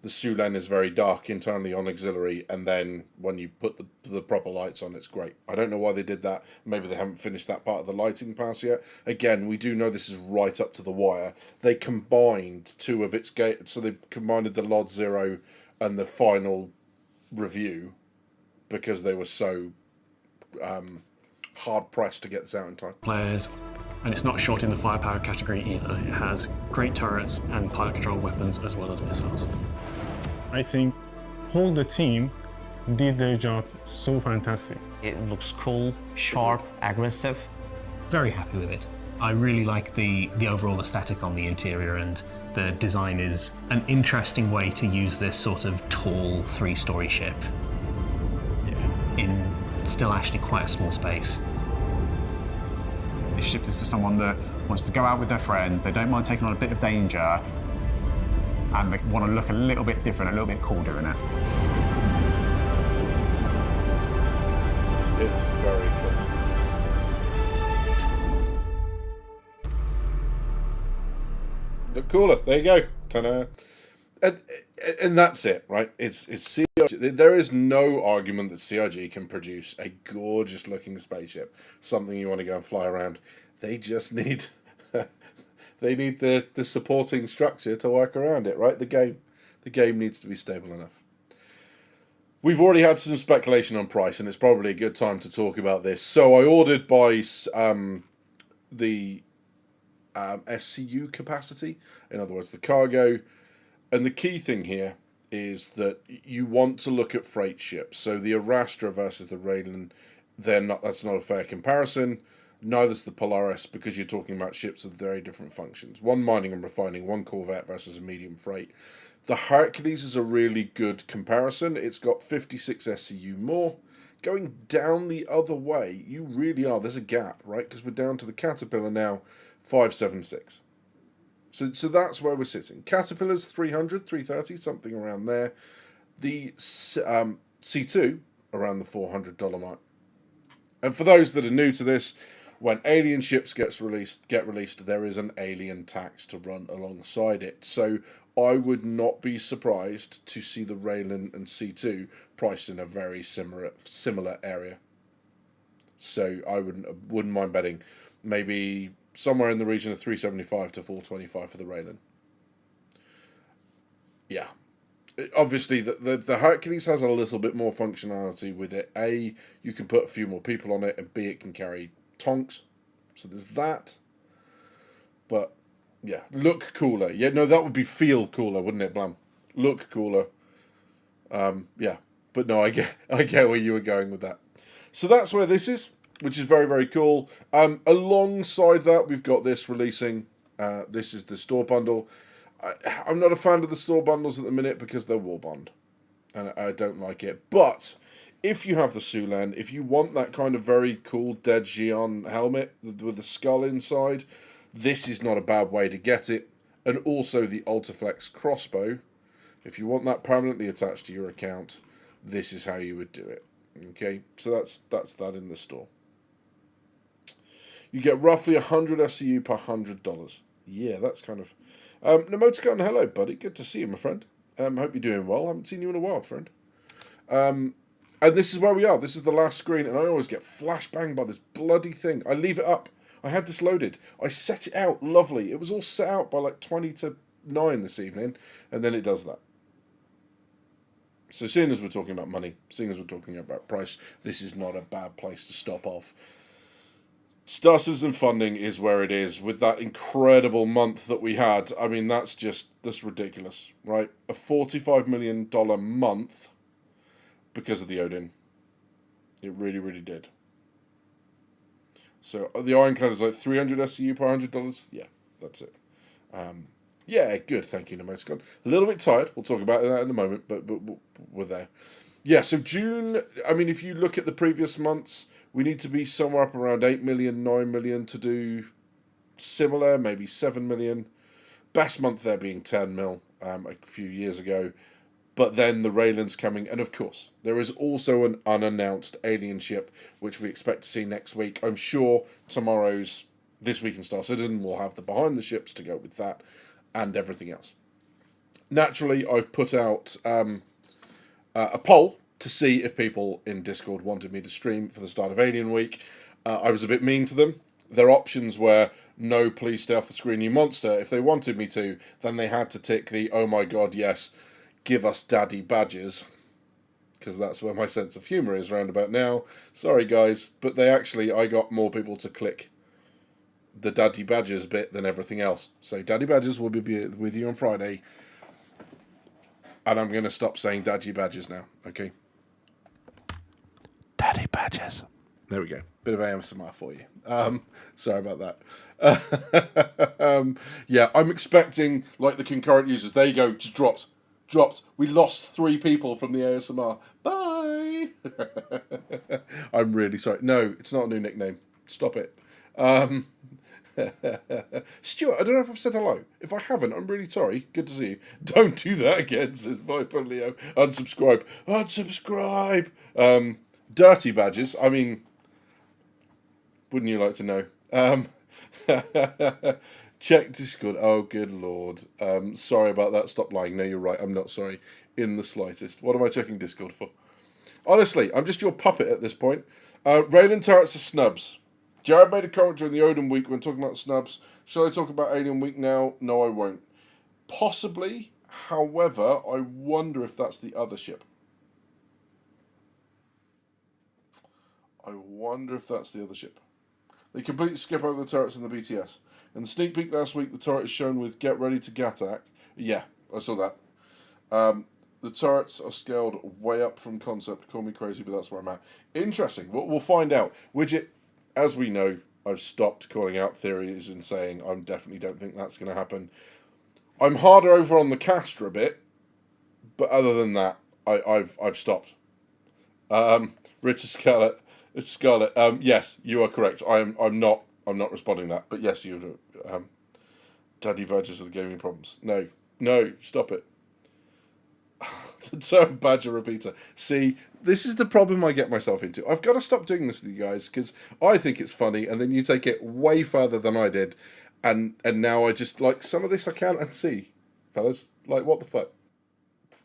The Sulan is very dark internally on auxiliary, and then when you put the proper lights on, it's great. I don't know why they did that. Maybe they haven't finished that part of the lighting pass yet. Again, we do know this is right up to the wire. They combined 2 of its gates, so they combined the Lod Zero and the final review because they were so hard pressed to get this out in time. Players, and it's not short in the firepower category either. It has great turrets and pilot controlled weapons as well as missiles. I think whole the team did their job so fantastic. It looks cool, sharp, aggressive. Very happy with it. I really like the overall aesthetic on the interior, and the design is an interesting way to use this sort of tall 3-story ship in still actually quite a small space. This ship is for someone that wants to go out with their friends, they don't mind taking on a bit of danger, and they want to look a little bit different, a little bit cool doing it. It's very cool. Look cooler. There you go. Ta-da. And that's it, right? It's CIG. There is no argument that CIG can produce a gorgeous looking spaceship, something you want to go and fly around. They just need they need the supporting structure to work around it, right? The game needs to be stable enough. We've already had some speculation on price, and it's probably a good time to talk about this. So I ordered by the SCU capacity, in other words, the cargo. And the key thing here is that you want to look at freight ships. So the Arastra versus the Raylan, that's not a fair comparison. Neither's the Polaris, because you're talking about ships with very different functions. One mining and refining, one corvette versus a medium freight. The Hercules is a really good comparison. It's got 56 SCU more. Going down the other way, you really are. There's a gap, right? Because we're down to the Caterpillar now, 576. So that's where we're sitting. Caterpillar's 300, 330, something around there. The C2, around the $400 mark. And for those that are new to this, when alien ships get released, there is an alien tax to run alongside it. So I would not be surprised to see the Raylan and C2 priced in a very similar area. So I wouldn't mind betting maybe somewhere in the region of 375 to 425 for the Raylan. Yeah. Obviously, the Hercules has a little bit more functionality with it. A, you can put a few more people on it, and B, it can carry tonks. So there's that. But, yeah, look cooler. Yeah, no, that would be feel cooler, wouldn't it, Blam? Look cooler. Yeah. But no, I get where you were going with that. So that's where this is, which is very, very cool. Alongside that, we've got this releasing. This is the store bundle. I'm not a fan of the store bundles at the minute because they're war bond, and I don't like it. But if you have the Sulan, if you want that kind of very cool Dead Xion helmet with the skull inside, this is not a bad way to get it. And also the Ultraflex crossbow. If you want that permanently attached to your account, this is how you would do it. Okay, so that's that in the store. You get roughly 100 SCU per $100. Yeah, that's kind of... Nemoticon, hello, buddy. Good to see you, my friend. Hope you're doing well. I haven't seen you in a while, friend. And this is where we are. This is the last screen, and I always get flashbanged by this bloody thing. I leave it up. I had this loaded. I set it out lovely. It was all set out by like 20 to 9 this evening, and then it does that. So seeing as we're talking about money, seeing as we're talking about price, this is not a bad place to stop off. Star Citizen funding is where it is with that incredible month that we had. I mean, that's ridiculous, right? A $45 million month because of the Odin. It really, really did. So the Ironclad is like 300 SCU per $100. Yeah, that's it. Yeah, good. Thank you, Nemoscon. A little bit tired. We'll talk about that in a moment, but we're there. Yeah, so June, I mean, if you look at the previous months, we need to be somewhere up around 8 million, 9 million to do similar, maybe 7 million. Best month there being 10 mil a few years ago. But then the Raylan's coming. And of course, there is also an unannounced alien ship, which we expect to see next week. I'm sure This Week in Star Citizen will have the behind the ships to go with that and everything else. Naturally, I've put out a poll to see if people in Discord wanted me to stream for the start of Alien Week. I was a bit mean to them. Their options were, no, please stay off the screen, you monster. If they wanted me to, then they had to tick the, oh my god, yes, give us daddy badges. Because that's where my sense of humour is round about now. Sorry, guys, but I got more people to click the daddy badges bit than everything else. So daddy badges will be with you on Friday. And I'm going to stop saying daddy badges now, okay? Daddy badges. There we go. Bit of ASMR for you. Sorry about that. Yeah, I'm expecting, like the concurrent users, there you go, just dropped. We lost 3 people from the ASMR. Bye! I'm really sorry. No, it's not a new nickname. Stop it. Stuart, I don't know if I've said hello. If I haven't, I'm really sorry. Good to see you. Don't do that again, says Viper Leo. Unsubscribe. Dirty badges. I mean, wouldn't you like to know? Check Discord. Oh, good lord. Sorry about that. Stop lying. No, you're right. I'm not sorry in the slightest. What am I checking Discord for? Honestly, I'm just your puppet at this point. Raylan turrets are snubs. Jared made a comment during the Odin week when talking about snubs. Shall I talk about Alien Week now? No, I won't. Possibly. However, I wonder if that's the other ship. wonder if that's the other ship. They completely skip over the turrets in the BTS. In the sneak peek last week, the turret is shown with "Get ready to Gattack." Yeah, I saw that. The turrets are scaled way up from concept. Call me crazy, but that's where I'm at. Interesting. We'll find out. Widget, as we know, I've stopped calling out theories and saying I definitely don't think that's going to happen. I'm harder over on the Castra bit, but other than that, I've stopped. Richard Scarlett, yes, you are correct. I'm not responding to that, but yes, you do. Daddy Verges with gaming problems. No, stop it. The term badger repeater. See, this is the problem I get myself into. I've got to stop doing this with you guys because I think it's funny, and then you take it way further than I did, and now I just like some of this I can't unsee, fellas. Like, what the fuck?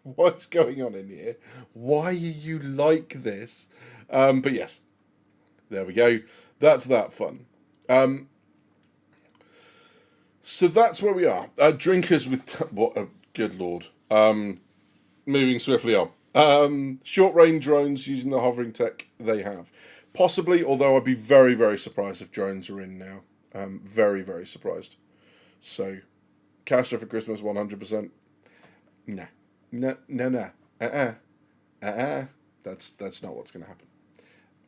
What's going on in here? Why are you like this? But yes, there we go. That's that fun. So that's where we are. Drinkers with what? Good lord. Moving swiftly on. Short-range drones using the hovering tech they have. Possibly, although I'd be very, very surprised if drones are in now. Very, very surprised. So, Castra for Christmas, 100%. Nah. No. That's not what's going to happen.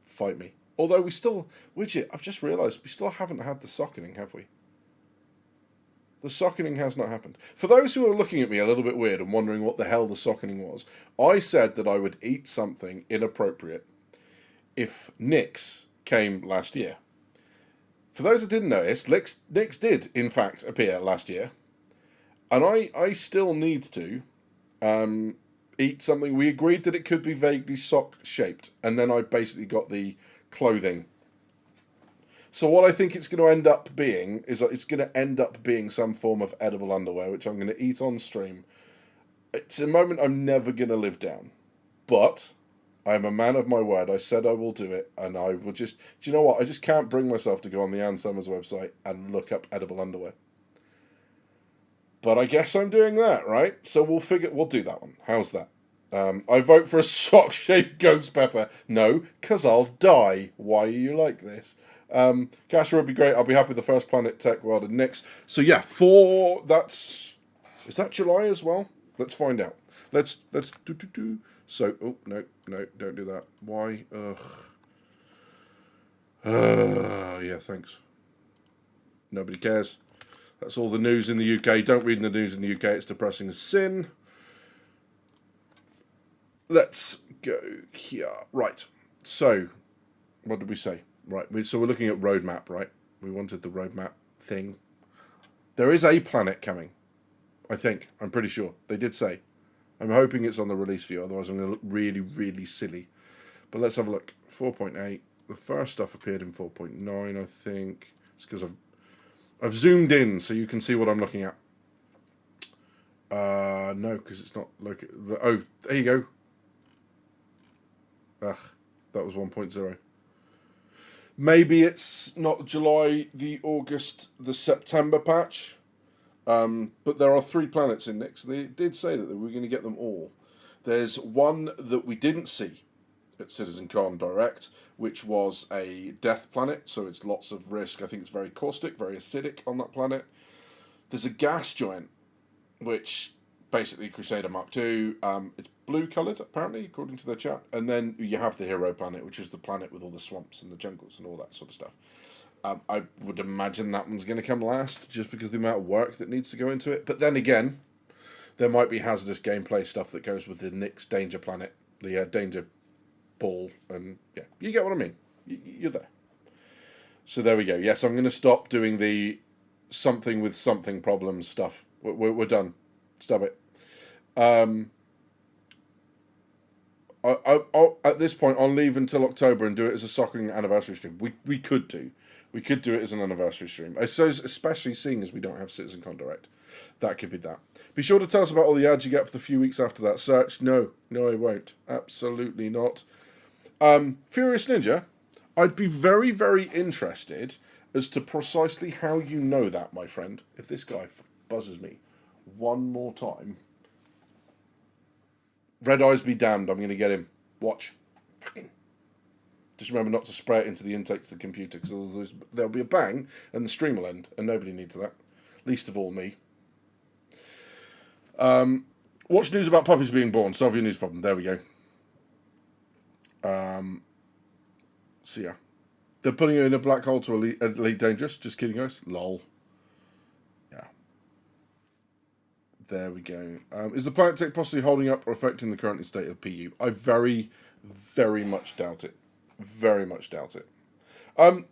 Fight me. Although we still... Widget, I've just realised we still haven't had the socketing, have we? The socketing has not happened. For those who are looking at me a little bit weird and wondering what the hell the socketing was, I said that I would eat something inappropriate if Nyx came last year. For those that didn't notice, Nyx did, in fact, appear last year. And I still need to eat something. We agreed that it could be vaguely sock-shaped. And then I basically got the clothing. So what I think it's going to end up being is it's going to end up being some form of edible underwear, which I'm going to eat on stream. It's a moment I'm never going to live down. But I'm a man of my word. I said I will do it, and I will just... Do you know what? I just can't bring myself to go on the Ann Summers website and look up edible underwear. But I guess I'm doing that, right? So we'll do that one. How's that? I vote for a sock-shaped ghost pepper. No, because I'll die. Why are you like this? Castra would be great. I'll be happy with the first Planet Tech World and Nyx. So yeah, is that July as well? Let's find out. Let's do. So, oh, no, don't do that. Why? Yeah, thanks. Nobody cares. That's all the news in the UK. Don't read the news in the UK. It's depressing as sin. Let's go here. Right. So, what did we say? Right. So we're looking at roadmap, right? We wanted the roadmap thing. There is a planet coming. I think. I'm pretty sure. They did say. I'm hoping it's on the release view. Otherwise, I'm going to look really, really silly. But let's have a look. 4.8. The first stuff appeared in 4.9, I think. It's because I've zoomed in so you can see what I'm looking at. No, because it's not... Oh, there you go. Ugh, that was 1.0. Maybe it's not July, the August, the September patch. But there are 3 planets in Nyx. They did say that we were going to get them all. There's one that we didn't see at CitizenCon Direct, which was a death planet, so it's lots of risk. I think it's very caustic, very acidic on that planet. There's a gas giant, which basically Crusader Mark II. It's blue-coloured, apparently, according to their chat. And then you have the hero planet, which is the planet with all the swamps and the jungles and all that sort of stuff. I would imagine that one's going to come last, just because of the amount of work that needs to go into it. But then again, there might be hazardous gameplay stuff that goes with the Nyx Danger Planet, the Danger Ball, and yeah, you get what I mean. You're there. So there we go. Yes, I'm going to stop doing the something with something problems stuff. We're done. Stop it. I'll, at this point, I'll leave until October and do it as a Soccering anniversary stream. We could do it as an anniversary stream. I suppose, especially seeing as we don't have CitizenCon Direct. That could be that. Be sure to tell us about all the ads you get for the few weeks after that search. No, I won't. Absolutely not. Furious Ninja, I'd be very, very interested as to precisely how you know that, my friend. If this guy buzzes me one more time. Red Eyes be damned, I'm going to get him. Watch. Just remember not to spray it into the intakes of the computer, because there'll be a bang and the stream will end, and nobody needs that. Least of all me. Watch news about puppies being born. Solve your news problem. There we go. So yeah. They're putting you in a black hole to elite dangerous. Just kidding, guys. Lol. Yeah. There we go. Is the planet tech possibly holding up or affecting the current state of the PU? I very, very much doubt it. Very much doubt it.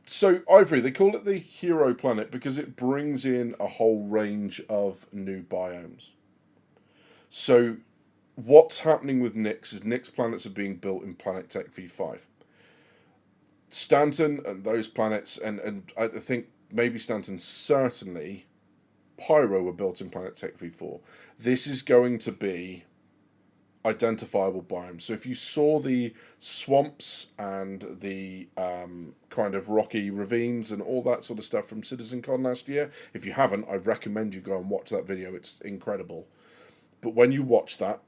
So, Ivory, they call it the hero planet because it brings in a whole range of new biomes. So, what's happening with Nyx is Nyx planets are being built in Planet Tech V5. Stanton and those planets, and I think maybe Stanton, certainly Pyro were built in Planet Tech V4. This is going to be identifiable biomes. So if you saw the swamps and the kind of rocky ravines and all that sort of stuff from CitizenCon last year, if you haven't, I recommend you go and watch that video. It's incredible. But when you watch that,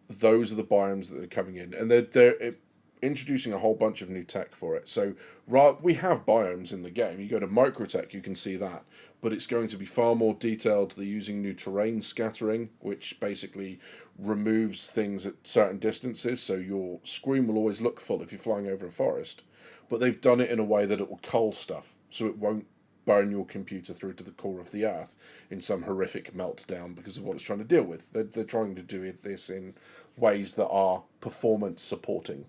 those are the biomes that are coming in, and they're introducing a whole bunch of new tech for it. So we have biomes in the game. You go to Microtech, you can see that, but it's going to be far more detailed. They're using new terrain scattering, which basically removes things at certain distances, so your screen will always look full if you're flying over a forest, but they've done it in a way that it will cull stuff, so it won't burn your computer through to the core of the earth in some horrific meltdown because of what it's trying to deal with. They're trying to do this in ways that are performance supporting.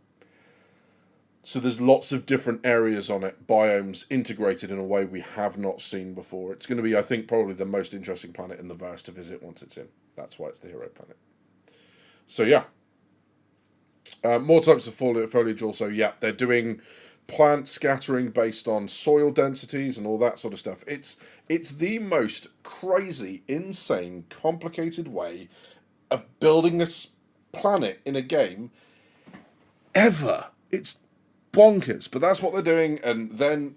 So there's lots of different areas on it, biomes integrated in a way we have not seen before. It's going to be, I think, probably the most interesting planet in the verse to visit once it's in. That's why it's the hero planet. So yeah. More types of foliage also. Yeah, they're doing plant scattering based on soil densities and all that sort of stuff. It's the most crazy, insane, complicated way of building this planet in a game ever. It's bonkers, but that's what they're doing, and then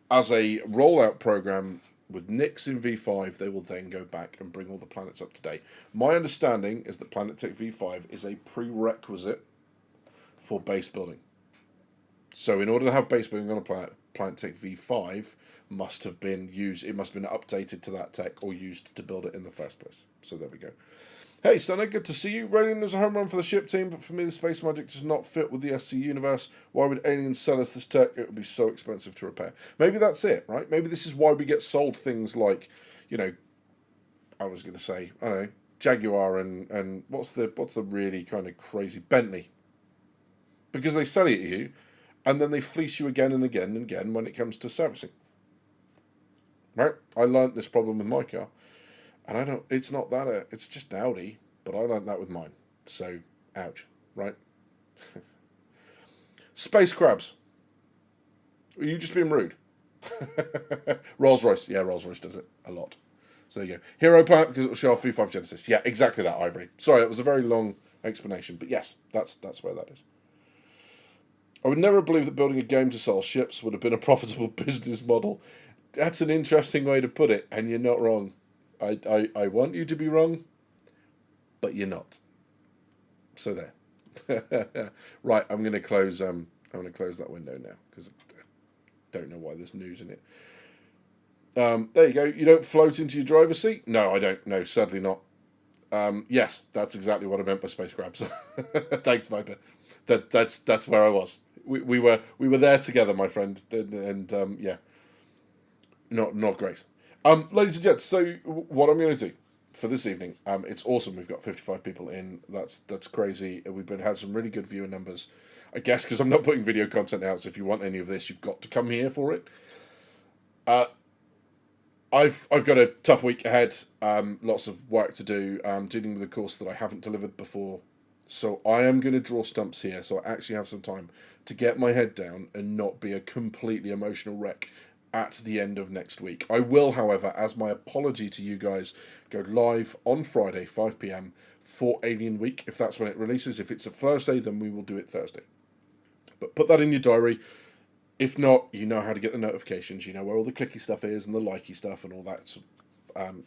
as a rollout program with Nyx in V5, they will then go back and bring all the planets up to date. My understanding is that Planet Tech V5 is a prerequisite for base building. So in order to have base building on a planet, Planet Tech V5 must have been used, it must have been updated to that tech or used to build it in the first place. So there we go. Hey, Stunner, good to see you. Radiant is a home run for the ship team, but for me, the space magic does not fit with the SC universe. Why would aliens sell us this tech? It would be so expensive to repair. Maybe that's it, right? Maybe this is why we get sold things like, you know, I was going to say, I don't know, Jaguar and what's the really kind of crazy Bentley? Because they sell it to you, and then they fleece you again and again and again when it comes to servicing. Right? I learnt this problem with my car. And it's not that, it's just an Audi, but I learnt that with mine. So, ouch, right? Space crabs. Are you just being rude? Rolls-Royce. Yeah, Rolls-Royce does it a lot. So there you go. Hero planet because it will show off V5 Genesis. Yeah, exactly that, Ivory. Sorry, it was a very long explanation, but yes, that's where that is. I would never believe that building a game to sell ships would have been a profitable business model. That's an interesting way to put it, and you're not wrong. I want you to be wrong, but you're not. So there. Right, I'm going to close that window now because I don't know why there's news in it. There you go. You don't float into your driver's seat? No, I don't. No, sadly not. Yes, that's exactly what I meant by space crabs. Thanks, Viper. That's where I was. We were there together, my friend, and yeah, not great. Ladies and gents, so what I'm going to do for this evening, it's awesome. We've got 55 people in. That's crazy. We've had some really good viewer numbers. I guess because I'm not putting video content out. So if you want any of this, you've got to come here for it. I've got a tough week ahead. Lots of work to do. Dealing with a course that I haven't delivered before. So I am going to draw stumps here. So I actually have some time to get my head down and not be a completely emotional wreck at the end of next week. I will, however, as my apology to you guys, go live on Friday, 5 p.m. for Alien Week, if that's when it releases. If it's a Thursday, then we will do it Thursday. But put that in your diary. If not, you know how to get the notifications. You know where all the clicky stuff is and the likey stuff and all that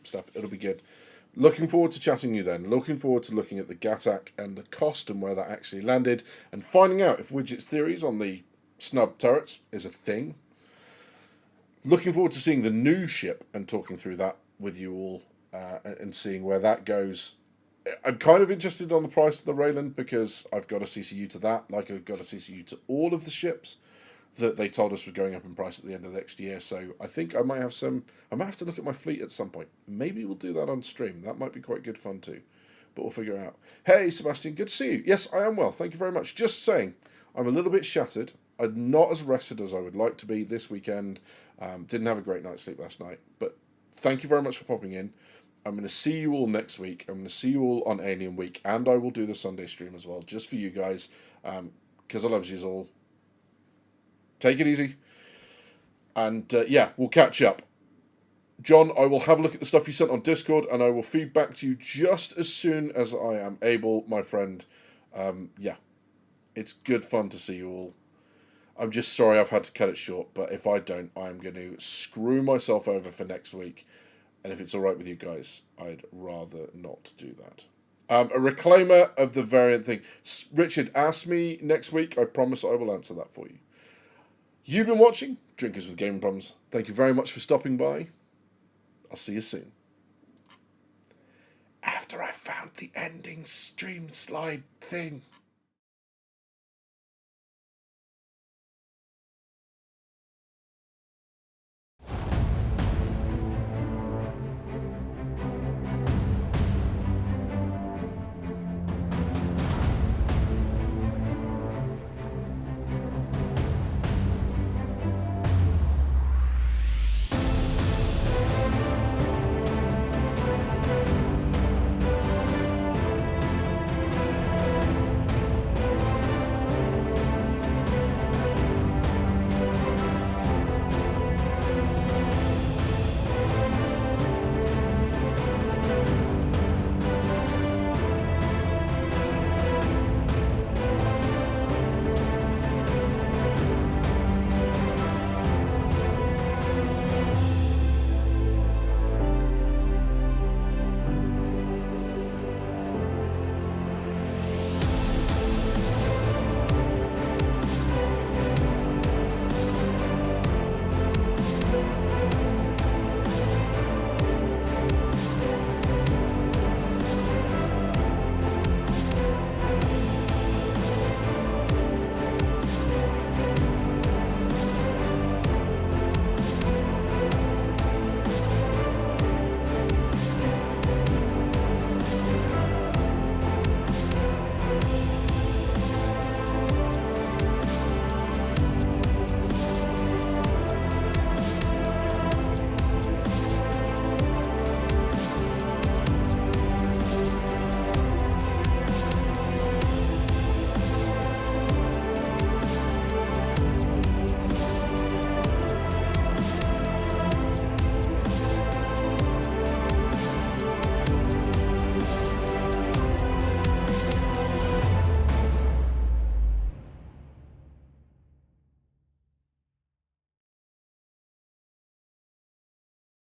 stuff. It'll be good. Looking forward to chatting you then. Looking forward to looking at the GATAC and the cost and where that actually landed and finding out if Widget's theories on the snub turrets is a thing. Looking forward to seeing the new ship and talking through that with you all and seeing where that goes. I'm kind of interested on the price of the Rayland because I've got a CCU to that, like I've got a CCU to all of the ships that they told us were going up in price at the end of next year. So I think I might have to look at my fleet at some point. Maybe we'll do that on stream. That might be quite good fun too. But we'll figure it out. Hey, Sebastian, good to see you. Yes, I am well. Thank you very much. Just saying, I'm a little bit shattered. I'm not as rested as I would like to be this weekend. Didn't have a great night's sleep last night. But thank you very much for popping in. I'm going to see you all next week. I'm going to see you all on Alien Week. And I will do the Sunday stream as well, just for you guys. Because I love you all. Take it easy. And yeah, we'll catch up. John, I will have a look at the stuff you sent on Discord, and I will feed back to you just as soon as I am able, my friend. Yeah, it's good fun to see you all. I'm just sorry I've had to cut it short, but if I don't, I'm going to screw myself over for next week. And if it's all right with you guys, I'd rather not do that. A reclaimer of the variant thing. Richard, ask me next week. I promise I will answer that for you. You've been watching Drinkers with Gaming Problems. Thank you very much for stopping by. I'll see you soon. After I found the ending stream slide thing.